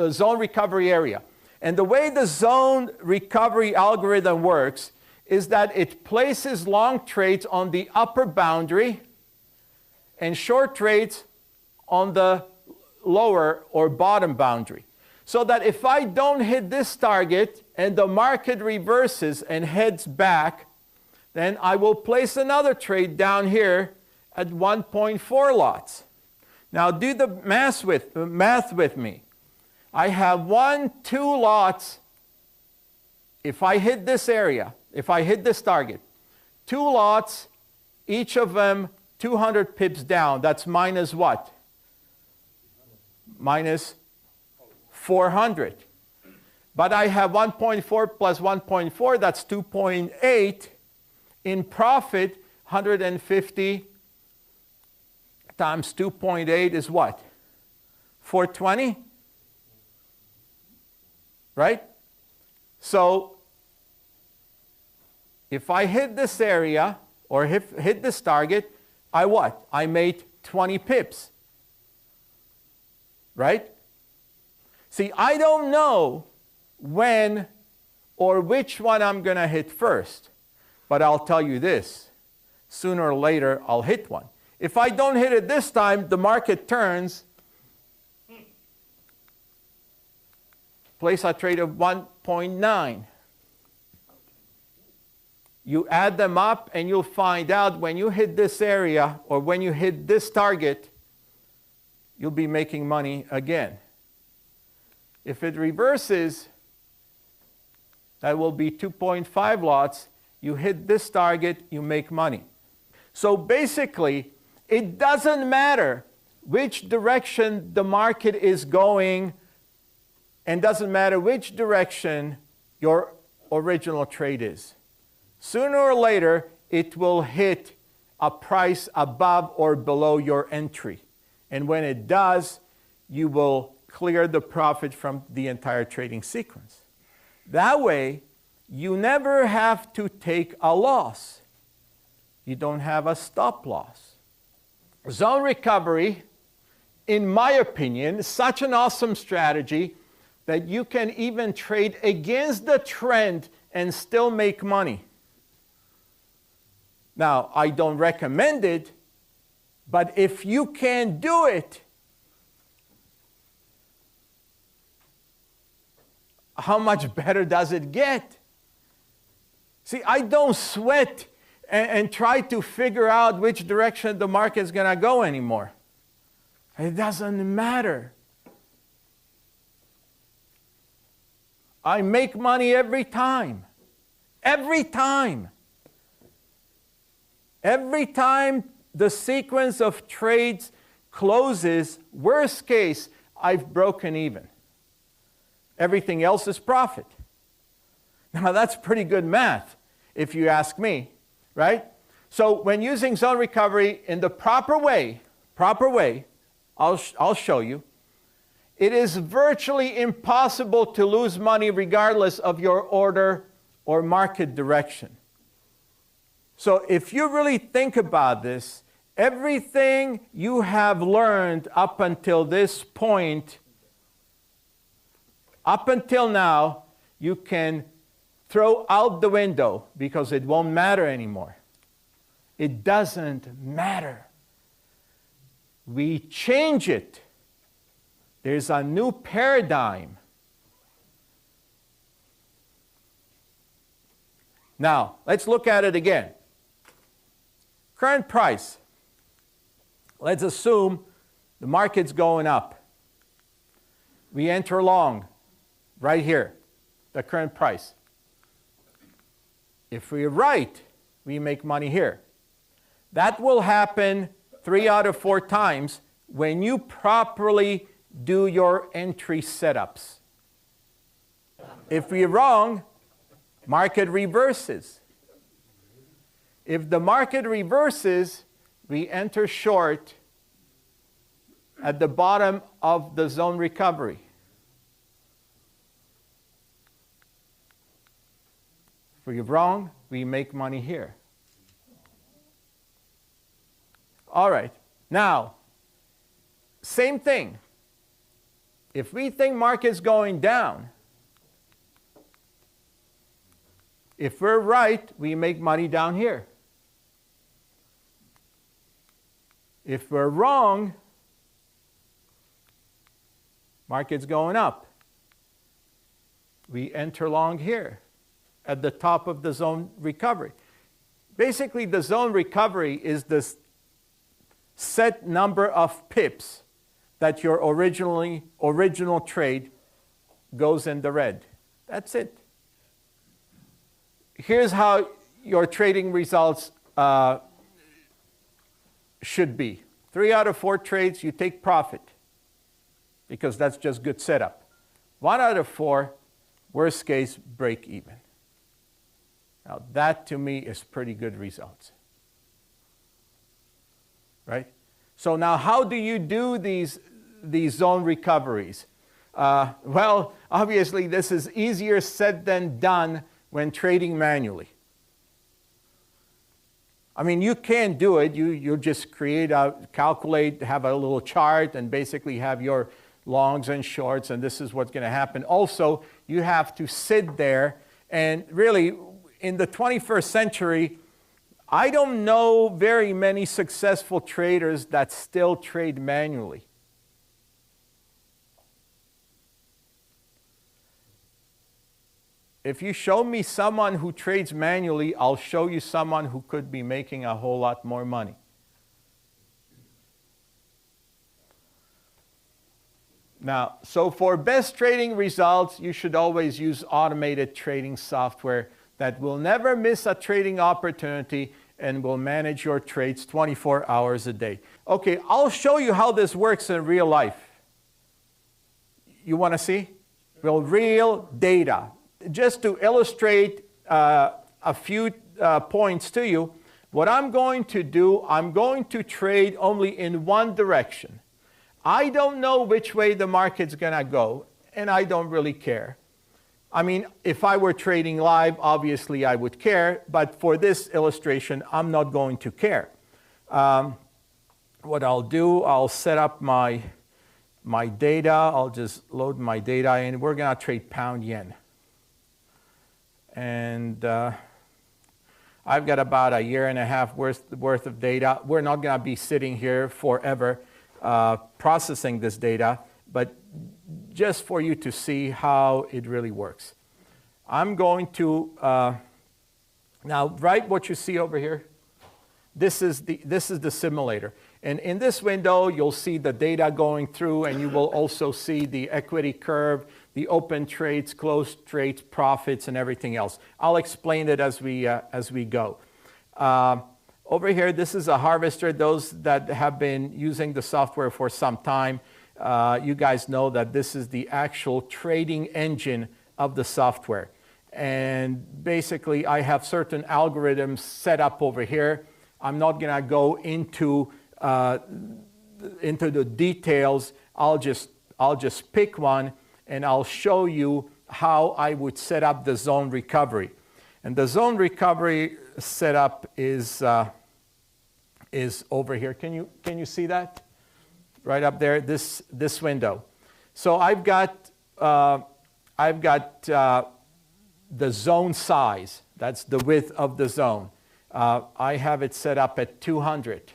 zone recovery area. And the way the zone recovery algorithm works is that it places long trades on the upper boundary and short trades on the lower or bottom boundary. So that if I don't hit this target and the market reverses and heads back, then I will place another trade down here at 1.4 lots. Now do the math with me. I have 1, 2 lots. If I hit this area, if I hit this target, 2 lots, each of them 200 pips down. That's minus what? Minus 400. But I have 1.4 plus 1.4, that's 2.8. In profit, 150 times 2.8 is what? 420? Right? So if I hit this area or hit this target, I what? I made 20 pips. Right? See, I don't know when or which one I'm going to hit first, but I'll tell you this. Sooner or later, I'll hit one. If I don't hit it this time, the market turns. Place a trade of 1.9. You add them up and you'll find out when you hit this area or when you hit this target, you'll be making money again. If it reverses, that will be 2.5 lots. You hit this target, you make money. So basically, it doesn't matter which direction the market is going, and doesn't matter which direction your original trade is. Sooner or later, it will hit a price above or below your entry. And when it does, you will clear the profit from the entire trading sequence. That way, you never have to take a loss. You don't have a stop loss. Zone recovery, in my opinion, is such an awesome strategy that you can even trade against the trend and still make money. Now, I don't recommend it, but if you can do it, how much better does it get? See, I don't sweat and try to figure out which direction the market is going to go anymore. It doesn't matter. I make money every time. Every time. Every time the sequence of trades closes, worst case, I've broken even. Everything else is profit. Now that's pretty good math, if you ask me, right? So when using zone recovery in the proper way, I'll show you, it is virtually impossible to lose money regardless of your order or market direction. So if you really think about this, everything you have learned up until this point, up until now, you can throw out the window because it won't matter anymore. It doesn't matter. We change it. There's a new paradigm. Now, let's look at it again. Current price. Let's assume the market's going up. We enter long, right here, the current price. If we're right, we make money here. That will happen 3 out of 4 times when you properly do your entry setups. If we're wrong, market reverses. If the market reverses, we enter short at the bottom of the zone recovery. If we're wrong, we make money here. All right, now, same thing. If we think market's going down, if we're right, we make money down here. If we're wrong, market's going up. We enter long here at the top of the zone recovery. Basically, the zone recovery is the set number of pips that your original trade goes in the red. That's it. Here's how your trading results should be. 3 out of 4 trades, you take profit because that's just good setup. 1 out of 4, worst case, break even. Now that to me is pretty good results. Right? So now how do you do these zone recoveries? Well, obviously this is easier said than done when trading manually. I mean, you can do it. You just calculate, have a little chart, and basically have your longs and shorts, and this is what's going to happen. Also, you have to sit there, and really, in the 21st century, I don't know very many successful traders that still trade manually. If you show me someone who trades manually, I'll show you someone who could be making a whole lot more money. Now, so for best trading results, you should always use automated trading software that will never miss a trading opportunity and will manage your trades 24 hours a day. Okay, I'll show you how this works in real life. You want to see? Well, real data. Just to illustrate a few points to you, what I'm going to do, I'm going to trade only in one direction. I don't know which way the market's going to go, and I don't really care. I mean, if I were trading live, obviously I would care, but for this illustration, I'm not going to care. What I'll do, I'll set up my data. I'll just load my data, and we're going to trade pound yen. And I've got about a year and a half worth of data. We're not going to be sitting here forever processing this data, but just for you to see how it really works. I'm going to now write what you see over here. This is the simulator. And in this window, you'll see the data going through, and you will also see the equity curve, the open trades, closed trades, profits, and everything else. I'll explain it as we go. over here, this is a harvester. Those that have been using the software for some time, you guys know that this is the actual trading engine of the software. And basically, I have certain algorithms set up over here. I'm not going to go into the details. I'll just pick one, and I'll show you how I would set up the zone recovery. And the zone recovery setup is over here. Can you see that? Right up there, this window. So I've got the zone size. That's the width of the zone. I have it set up at 200.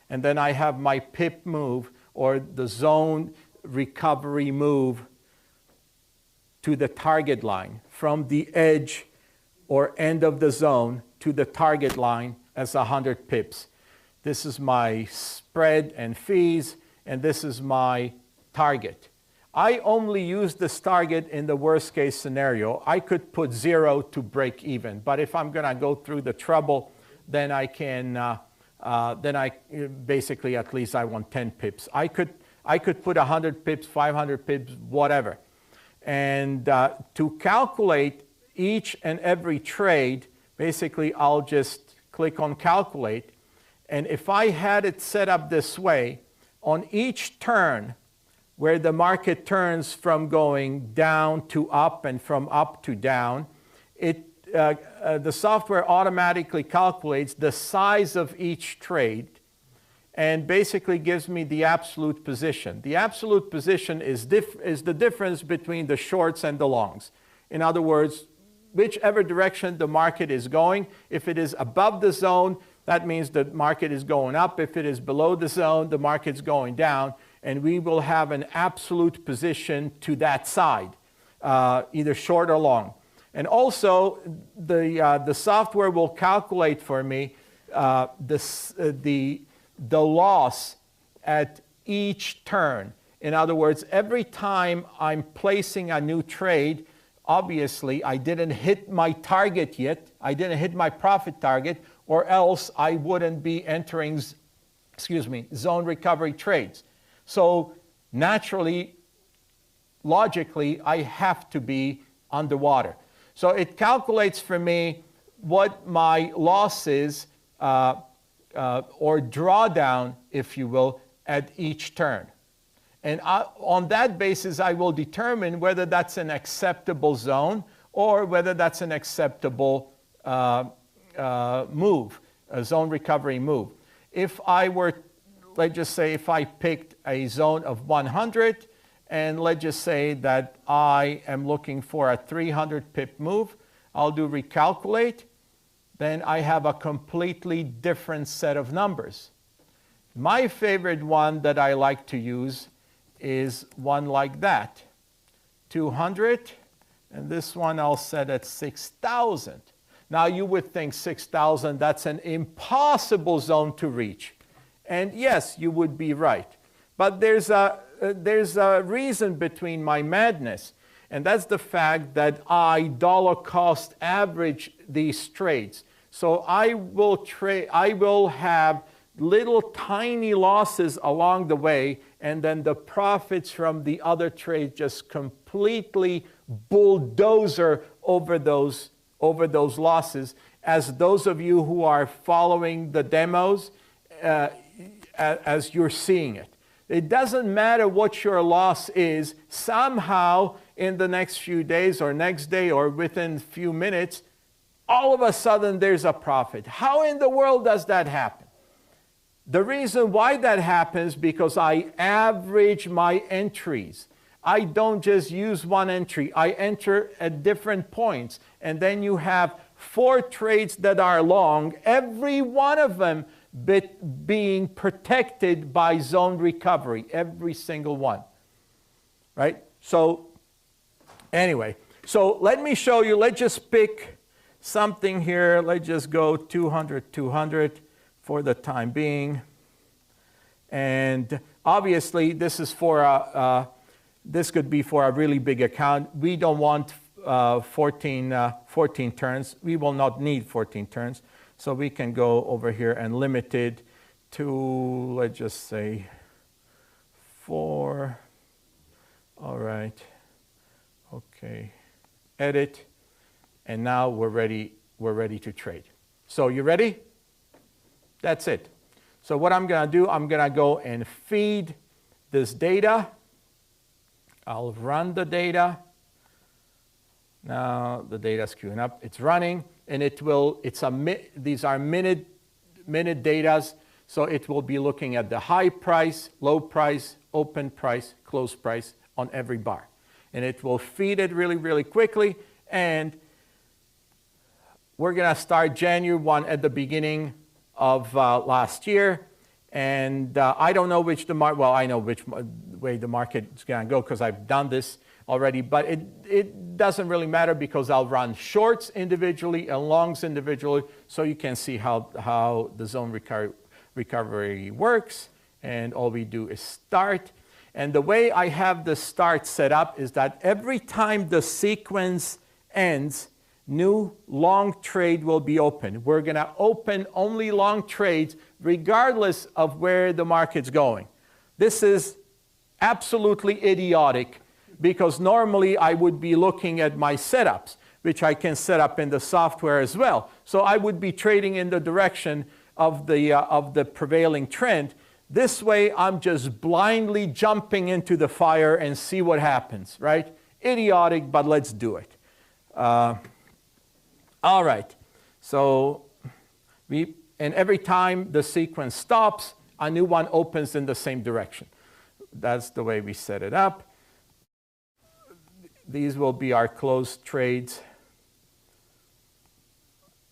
And then I have my pip move, or the zone recovery move, to the target line, from the edge or end of the zone to the target line as 100 pips. This is my spread and fees, and this is my target. I only use this target in the worst case scenario. I could put 0 to break even, but if I'm going to go through the trouble, then I can, basically at least I want 10 pips. I could put 100 pips, 500 pips, whatever. And to calculate each and every trade, basically I'll just click on calculate. And if I had it set up this way, on each turn, where the market turns from going down to up and from up to down, the software automatically calculates the size of each trade and basically gives me the absolute position. The absolute position is the difference between the shorts and the longs. In other words, whichever direction the market is going, if it is above the zone, that means the market is going up. If it is below the zone, the market's going down. And we will have an absolute position to that side, either short or long. And also, the software will calculate for me the loss at each turn. In other words, every time I'm placing a new trade, obviously I didn't hit my target yet. I didn't hit my profit target, or else I wouldn't be entering, zone recovery trades. So naturally, logically, I have to be underwater. So it calculates for me what my loss is, or drawdown, if you will, at each turn. And on that basis, I will determine whether that's an acceptable zone or whether that's an acceptable move, a zone recovery move. If I were, let's just say, if I picked a zone of 100, and let's just say that I am looking for a 300 pip move, I'll do recalculate, then I have a completely different set of numbers. My favorite one that I like to use is one like that, 200, and this one I'll set at 6,000. Now you would think 6,000, that's an impossible zone to reach. And yes, you would be right. But there's a reason between my madness, and that's the fact that I dollar cost average these trades. So I will have little tiny losses along the way, and then the profits from the other trade just completely bulldozer over those losses. As those of you who are following the demos, as you're seeing it. It doesn't matter what your loss is, somehow in the next few days or next day or within a few minutes, all of a sudden there's a profit. How in the world does that happen? The reason why that happens because I average my entries. I don't just use one entry. I enter at different points. And then you have 4 trades that are long, every one of them being protected by zone recovery, every single one, right? So anyway, so let me show you. Let's just pick something here. Let's just go 200, 200 for the time being. And obviously, this is for this could be for a really big account. We don't want 14 turns. We will not need 14 turns. So we can go over here and limit it to, let's just say, 4. All right. Okay. Edit. And now we're ready to trade. So you ready? That's it. So what I'm going to do, I'm going to go and feed this data. I'll run the data. Now the data is queuing up. It's running, and these are minute datas. So it will be looking at the high price, low price, open price, close price on every bar. And it will feed it really, really quickly. And we're going to start January 1 at the beginning of last year. And I don't know which I know which way the market is going to go because I've done this already. But it doesn't really matter because I'll run shorts individually and longs individually so you can see how the zone recovery works. And all we do is start. And the way I have the start set up is that every time the sequence ends, new long trade will be open. We're going to open only long trades regardless of where the market's going. This is absolutely idiotic because normally I would be looking at my setups, which I can set up in the software as well. So I would be trading in the direction of the prevailing trend. This way, I'm just blindly jumping into the fire and see what happens, right? Idiotic, but let's do it. All right, so and every time the sequence stops, a new one opens in the same direction. That's the way we set it up. These will be our closed trades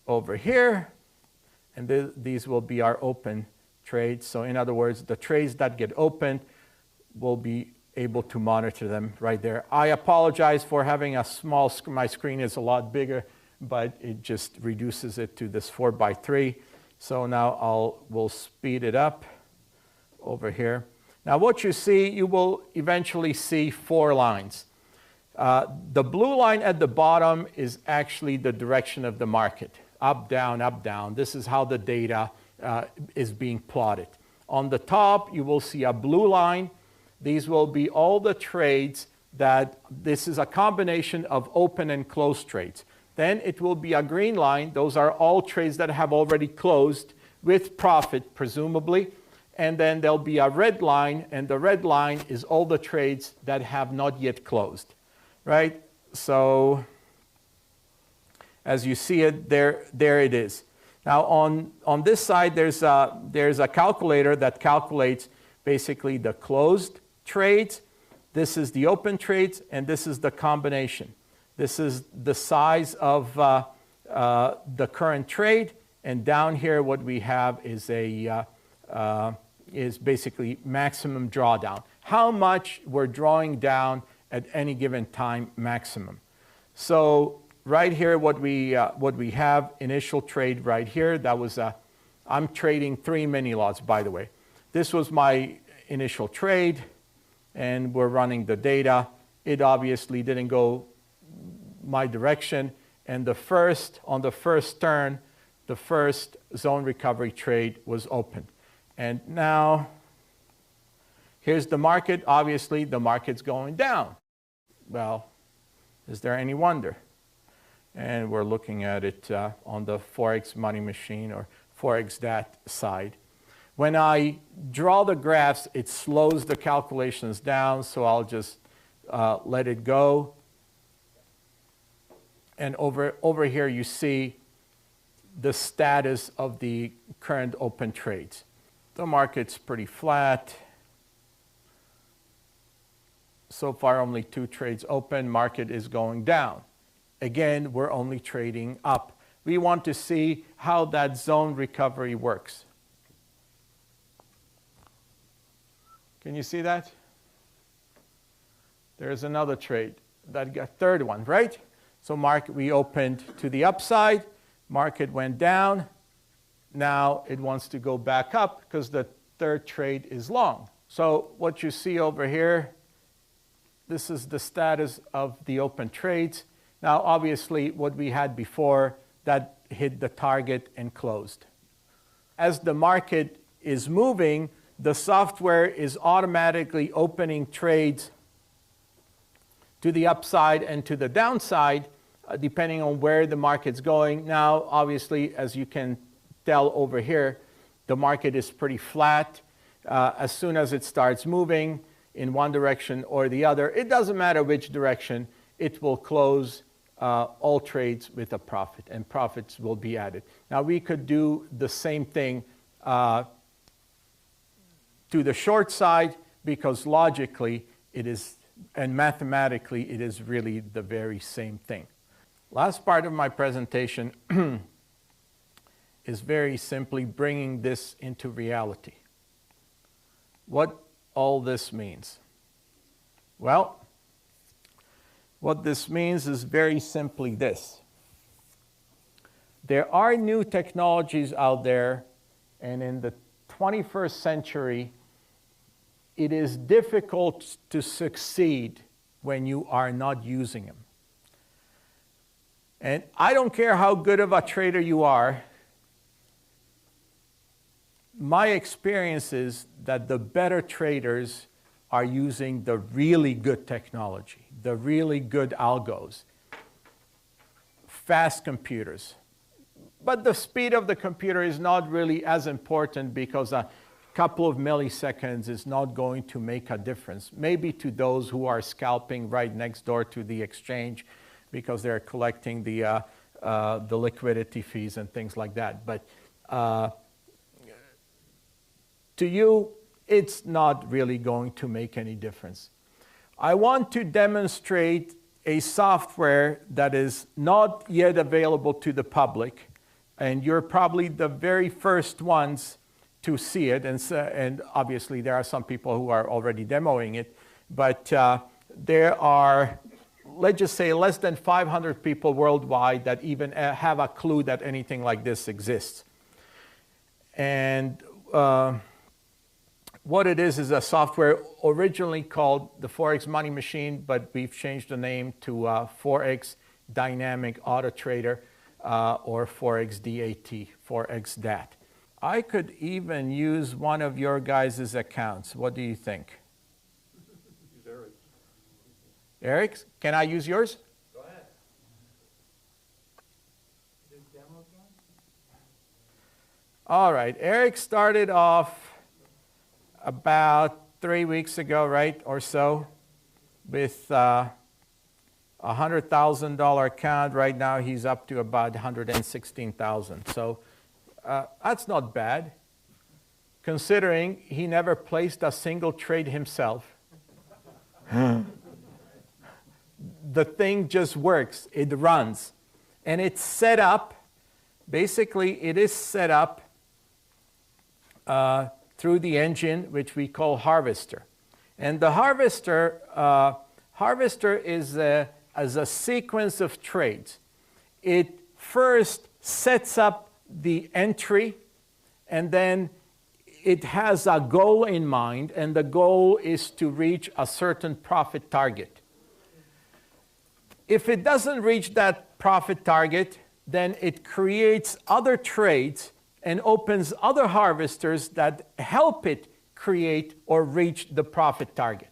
over here, and these will be our open trades. So in other words, the trades that get opened, will be able to monitor them right there. I apologize for having a small screen. My screen is a lot bigger, but it just reduces it to this 4:3. So now we'll speed it up over here. Now what you see, you will eventually see 4 lines. The blue line at the bottom is actually the direction of the market. Up, down, up, down. This is how the data is being plotted. On the top, you will see a blue line. These will be all the trades this is a combination of open and closed trades. Then it will be a green line. Those are all trades that have already closed with profit, presumably. And then there'll be a red line, and the red line is all the trades that have not yet closed, right? So as you see it, there it is. Now on this side, there's a calculator that calculates basically the closed trades. This is the open trades, and this is the combination. This is the size of the current trade, and down here what we have is is basically maximum drawdown. How much we're drawing down at any given time maximum. So right here what we have, initial trade right here, that was I'm trading 3 mini lots, by the way. This was my initial trade, and we're running the data. It obviously didn't go my direction, and on the first turn, the first zone recovery trade was open. And now here's the market. Obviously the market's going down. Well, is there any wonder? And we're looking at it on the Forex money machine or Forex dat side. When I draw the graphs, it slows the calculations down, so I'll just let it go. And over here you see the status of the current open trades. The market's pretty flat. So far only 2 trades open, market is going down. Again, we're only trading up. We want to see how that zone recovery works. Can you see that? There's another trade. That got third one, right? So we opened to the upside, market went down. Now it wants to go back up because the third trade is long. So what you see over here, this is the status of the open trades. Now obviously what we had before, that hit the target and closed. As the market is moving, the software is automatically opening trades to the upside and to the downside, depending on where the market's going. Now, obviously, as you can tell over here, the market is pretty flat. As soon as it starts moving in one direction or the other, it doesn't matter which direction, it will close all trades with a profit, and profits will be added. Now, we could do the same thing to the short side, because logically it is, and mathematically it is really the very same thing. Last part of my presentation is very simply bringing this into reality. What all this means? Well, what this means is very simply this. There are new technologies out there, and in the 21st century, it is difficult to succeed when you are not using them. And I don't care how good of a trader you are, my experience is that the better traders are using the really good technology, the really good algos, fast computers. But the speed of the computer is not really as important, because a couple of milliseconds is not going to make a difference. Maybe to those who are scalping right next door to the exchange, because they're collecting the liquidity fees and things like that. But to you, it's not really going to make any difference. I want to demonstrate a software that is not yet available to the public, and you're probably the very first ones to see it, and obviously there are some people who are already demoing it, but there are, let's just say, less than 500 people worldwide that even have a clue that anything like this exists. And what it is a software originally called the Forex Money Machine, but we've changed the name to Forex Dynamic Auto Trader, or Forex DAT, Forex DAT. I could even use one of your guys' accounts. What do you think?
Use Eric's.
Eric's? Can I use yours?
Go ahead. This demo account?
All right. Eric started off about 3 weeks ago, right, or so, with a $100,000 account. Right now, he's up to about 116,000. So that's not bad, considering he never placed a single trade himself. The thing just works. It runs. And it's set up, basically, it is set up through the engine, which we call Harvester. And the Harvester is as a sequence of trades. It first sets up the entry, and then it has a goal in mind, and the goal is to reach a certain profit target. If it doesn't reach that profit target, then it creates other trades and opens other harvesters that help it create or reach the profit target.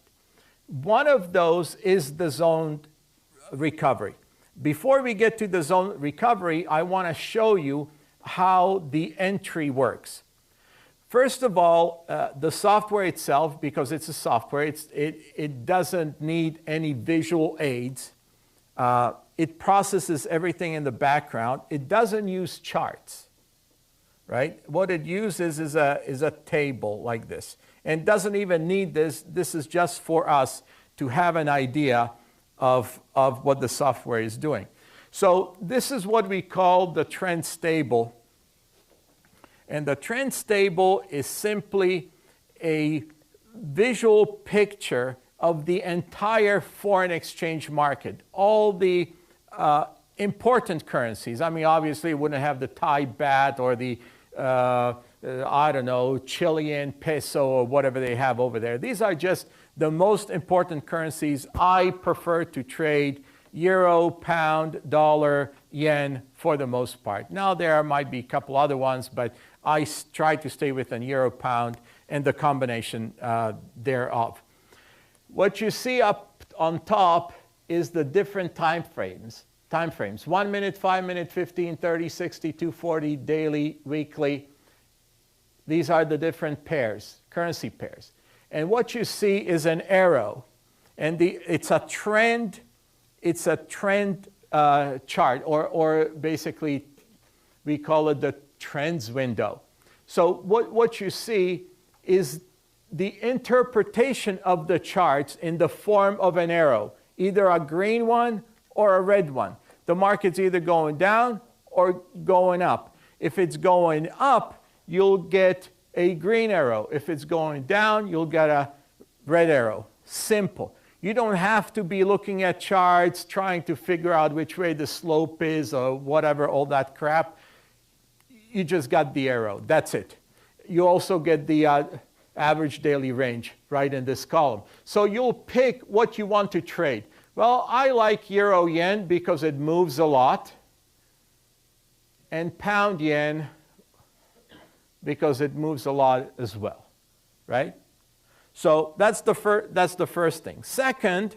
One of those is the zone recovery. Before we get to the zone recovery, I want to show you how the entry works. First of all, the software itself, because it's a software, it doesn't need any visual aids. It processes everything in the background. It doesn't use charts, right? What it uses is a table like this. And doesn't even need this. This is just for us to have an idea of what the software is doing. So this is what we call the trend table. And the trend table is simply a visual picture of the entire foreign exchange market, all the important currencies. I mean, obviously, it wouldn't have the Thai baht or the, I don't know, Chilean peso or whatever they have over there. These are just the most important currencies I prefer to trade: euro, pound, dollar, yen for the most part. Now there might be a couple other ones, but I try to stay within euro pound and the combination thereof. What you see up on top is the different time frames. 1 minute, 5 minute, 15, 30, 60, 240, daily, weekly. These are the different pairs, currency pairs. And what you see is an arrow. And it's a trend chart, or basically we call it the trends window. So what you see is the interpretation of the charts in the form of an arrow, either a green one or a red one. The market's either going down or going up. If it's going up, you'll get a green arrow. If it's going down, you'll get a red arrow. Simple. You don't have to be looking at charts, trying to figure out which way the slope is or whatever, all that crap. You just got the arrow. That's it. You also get the average daily range right in this column. So you'll pick what you want to trade. Well, I like euro yen because it moves a lot, and pound yen because it moves a lot as well, right? So that's the first thing. Second,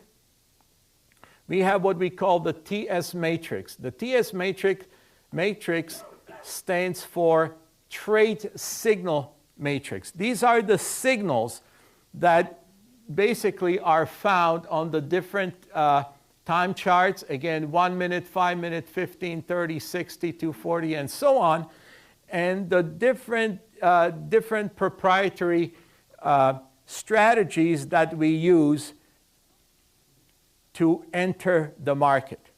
we have what we call the TS matrix. The TS matrix stands for trade signal matrix. These are the signals that basically are found on the different time charts. Again, 1 minute, 5 minute, 15, 30, 60, 240, and so on. And the different proprietary strategies that we use to enter the market.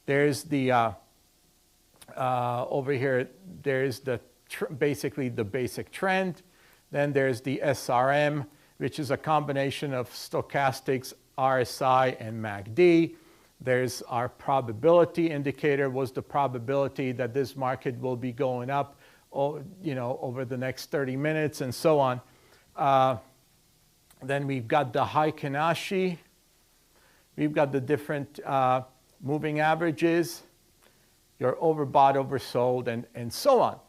There's the over here, there's basically the basic trend. Then there's the SRM, which is a combination of stochastics, RSI, and MACD. There's our probability indicator, was the probability that this market will be going up, over the next 30 minutes, and so on. Then we've got the Heikin-Ashi. We've got the different moving averages, your overbought, oversold, and so on.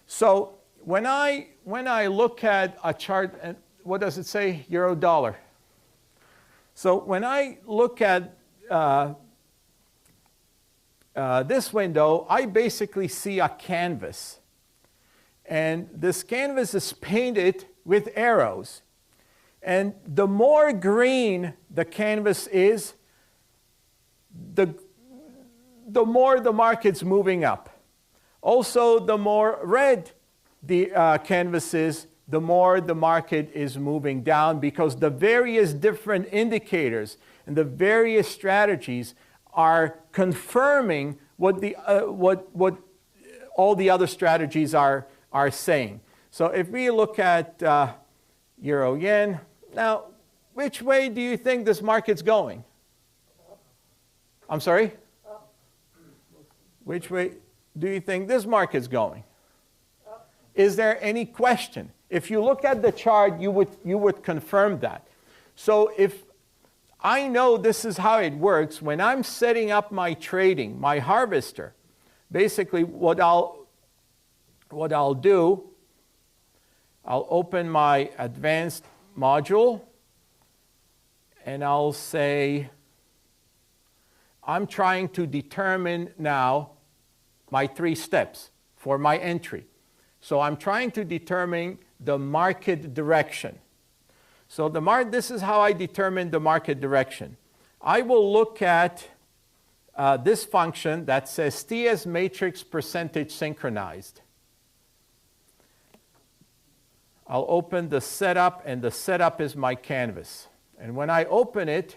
So when I look at a chart, and what does it say? Euro dollar. So when I look at this window, I basically see a canvas. And this canvas is painted with arrows. And the more green the canvas is, the more the market's moving up. Also, the more red the canvas is, the more the market is moving down, because the various different indicators and the various strategies are confirming what all the other strategies are saying. So if we look at euro yen, now which way do you think this market's going? I'm sorry? Which way do you think this market's going? Is there any question? If you look at the chart, you would confirm that. So if I know this is how it works, when I'm setting up my trading, my harvester, basically what I'll do, I'll open my advanced module and I'll say, I'm trying to determine now my 3 steps for my entry. So I'm trying to determine the market direction. So this is how I determine the market direction. I will look at this function that says TS matrix percentage synchronized. I'll open the setup, and the setup is my canvas. And when I open it,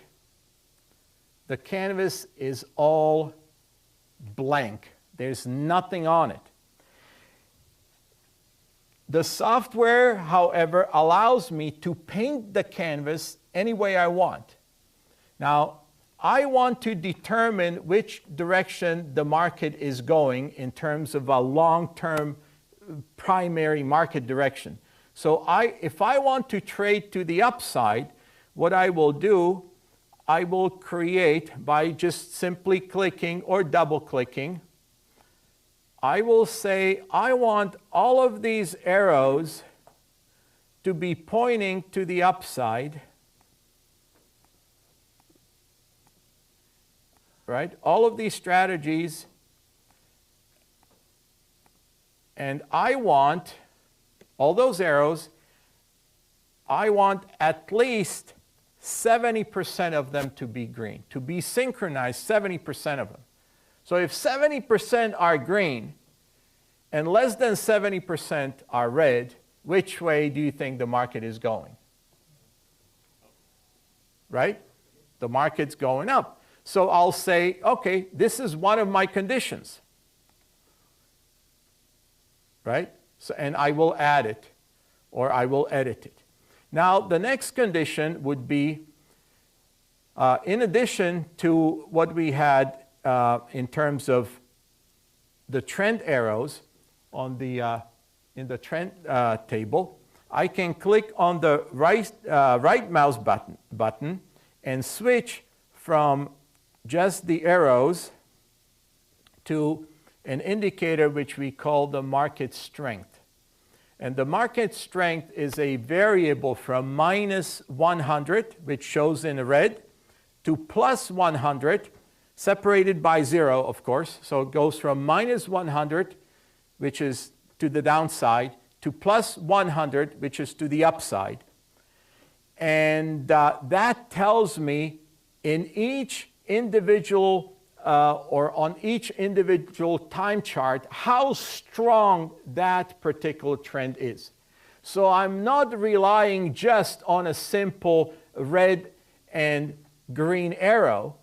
the canvas is all blank. There's nothing on it. The software, however, allows me to paint the canvas any way I want. Now, I want to determine which direction the market is going in terms of a long-term primary market direction. So if I want to trade to the upside, what I will do, I will create by just simply clicking or double-clicking I will say I want all of these arrows to be pointing to the upside, right? All of these strategies, and I want all those arrows, I want at least 70% of them to be green, to be synchronized, 70% of them. So if 70% are green and less than 70% are red, which way do you think the market is going? Right? The market's going up. So I'll say, okay, this is one of my conditions. Right? So, and I will add it, or I will edit it. Now, the next condition would be, in addition to what we had in terms of the trend arrows on the, in the trend table, I can click on the right mouse button and switch from just the arrows to an indicator which we call the market strength. And the market strength is a variable from minus 100, which shows in red, to plus 100, separated by 0, of course. So it goes from minus 100, which is to the downside, to plus 100, which is to the upside. And that tells me in each individual or on each individual time chart how strong that particular trend is. So I'm not relying just on a simple red and green arrow.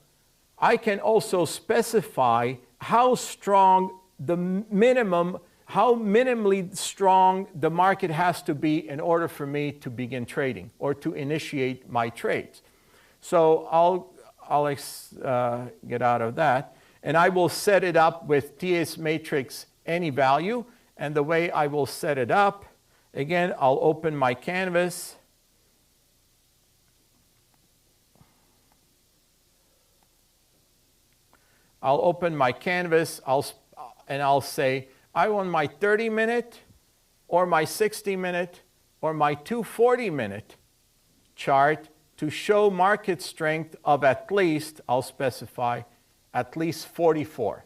I can also specify how strong the minimum, how minimally strong the market has to be in order for me to begin trading or to initiate my trades. So I'll get out of that, and I will set it up with TS matrix any value. And the way I will set it up, again, I'll open my canvas. I'll open my canvas, and I'll say, I want my 30-minute or my 60-minute or my 240-minute chart to show market strength of at least, I'll specify, at least 44.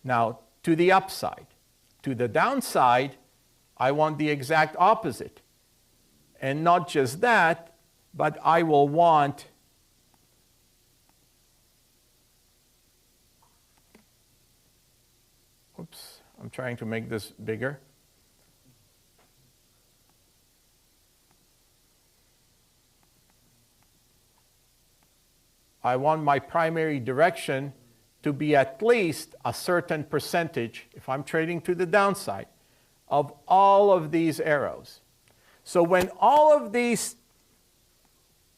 Now, to the upside. To the downside, I want the exact opposite. And not just that, but I will want oops, I'm trying to make this bigger. I want my primary direction to be at least a certain percentage, if I'm trading to the downside, of all of these arrows. So when all of these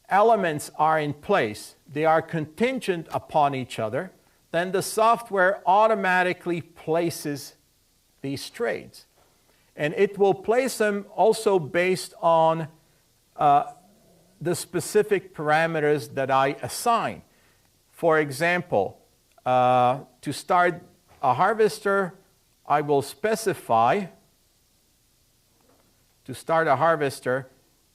elements are in place, they are contingent upon each other, then the software automatically places these trades. And it will place them also based on the specific parameters that I assign. For example, to start a harvester, I will specify, to start a harvester,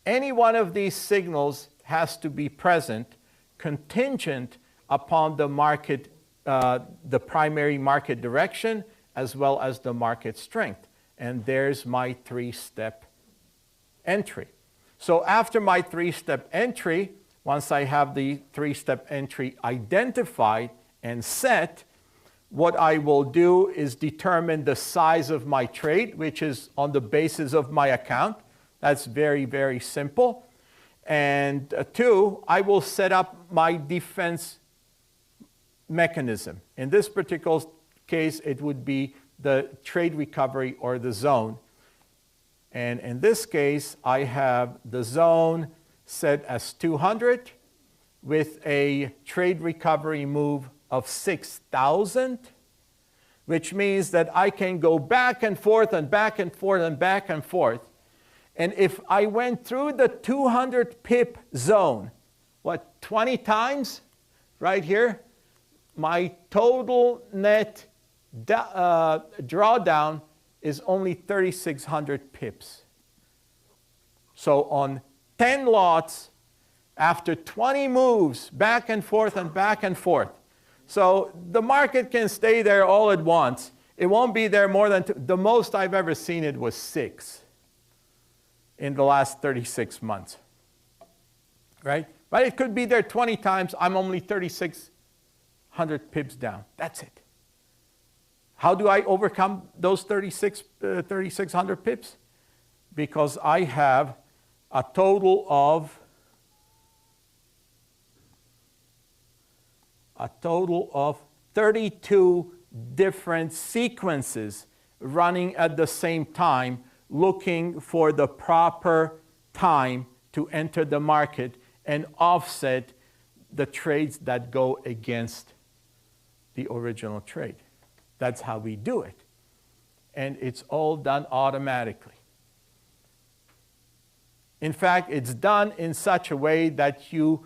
any one of these signals has to be present contingent upon the market, the primary market direction, as well as the market strength. And there's my three-step entry. So after my three-step entry, once I have the three-step entry identified and set, what I will do is determine the size of my trade, which is on the basis of my account. That's very, very simple. And two, I will set up my defense mechanism. In this particular case, it would be the trade recovery or the zone. And in this case, I have the zone set as 200 with a trade recovery move of 6,000, which means that I can go back and forth and back and forth and back and forth. And if I went through the 200 pip zone, what, 20 times right here, my total net drawdown is only 3,600 pips. So on 10 lots, after 20 moves, back and forth and back and forth. So the market can stay there all at once. It won't be there more than the most I've ever seen it was 6 in the last 36 months. Right? But it could be there 20 times. I'm only 3,600 pips down. That's it. How do I overcome those 3,600 pips? Because I have a total of 32 different sequences running at the same time, looking for the proper time to enter the market and offset the trades that go against the original trade. That's how we do it. And it's all done automatically. In fact, it's done in such a way that you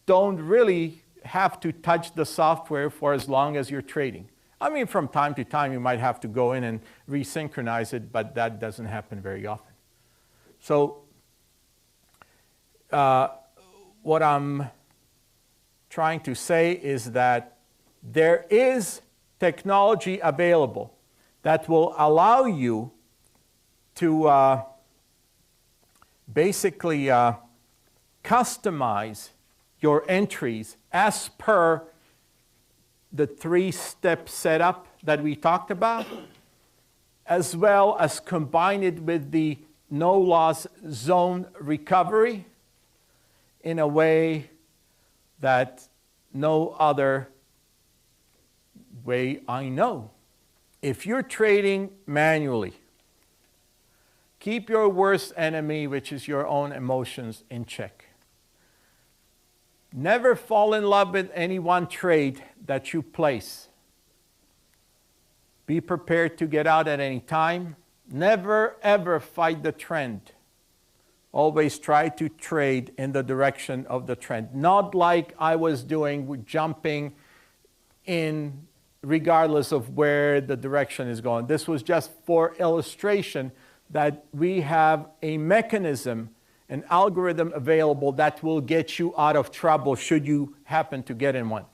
don't really have to touch the software for as long as you're trading. I mean, from time to time, you might have to go in and resynchronize it, but that doesn't happen very often. So what I'm trying to say is that there is technology available that will allow you to basically customize your entries as per the 3-step setup that we talked about, as well as combine it with the no-loss zone recovery in a way that no other way I know. If you're trading manually, keep your worst enemy, which is your own emotions, in check. Never fall in love with any one trade that you place. Be prepared to get out at any time. Never, ever fight the trend. Always try to trade in the direction of the trend. Not like I was doing with jumping in regardless of where the direction is going. This was just for illustration that we have a mechanism, an algorithm available that will get you out of trouble should you happen to get in one.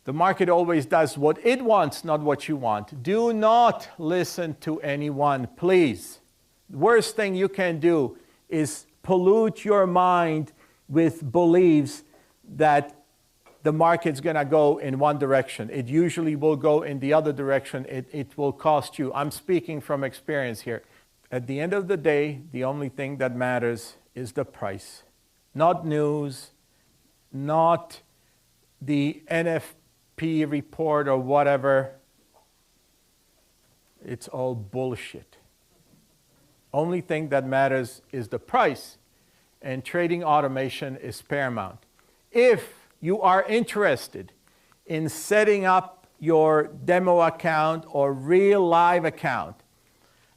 The market always does what it wants, not what you want. Do not listen to anyone, please. The worst thing you can do is pollute your mind with beliefs that the market's going to go in one direction. It usually will go in the other direction. It will cost you. I'm speaking from experience here. At the end of the day, the only thing that matters is the price. Not news, not the NFP report or whatever. It's all bullshit. Only thing that matters is the price, and trading automation is paramount. If you are interested in setting up your demo account or real live account,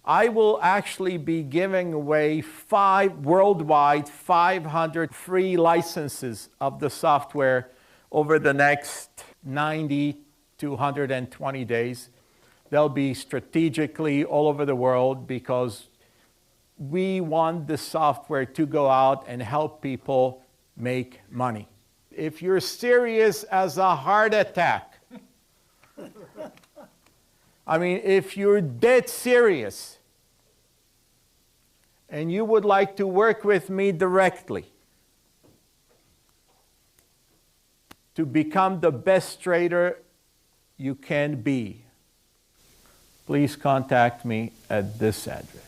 I will actually be giving away worldwide 500 free licenses of the software over the next 90 to 120 days. They'll be strategically all over the world because we want the software to go out and help people make money. If you're serious as a heart attack, I mean, if you're dead serious and you would like to work with me directly to become the best trader you can be, please contact me at this address.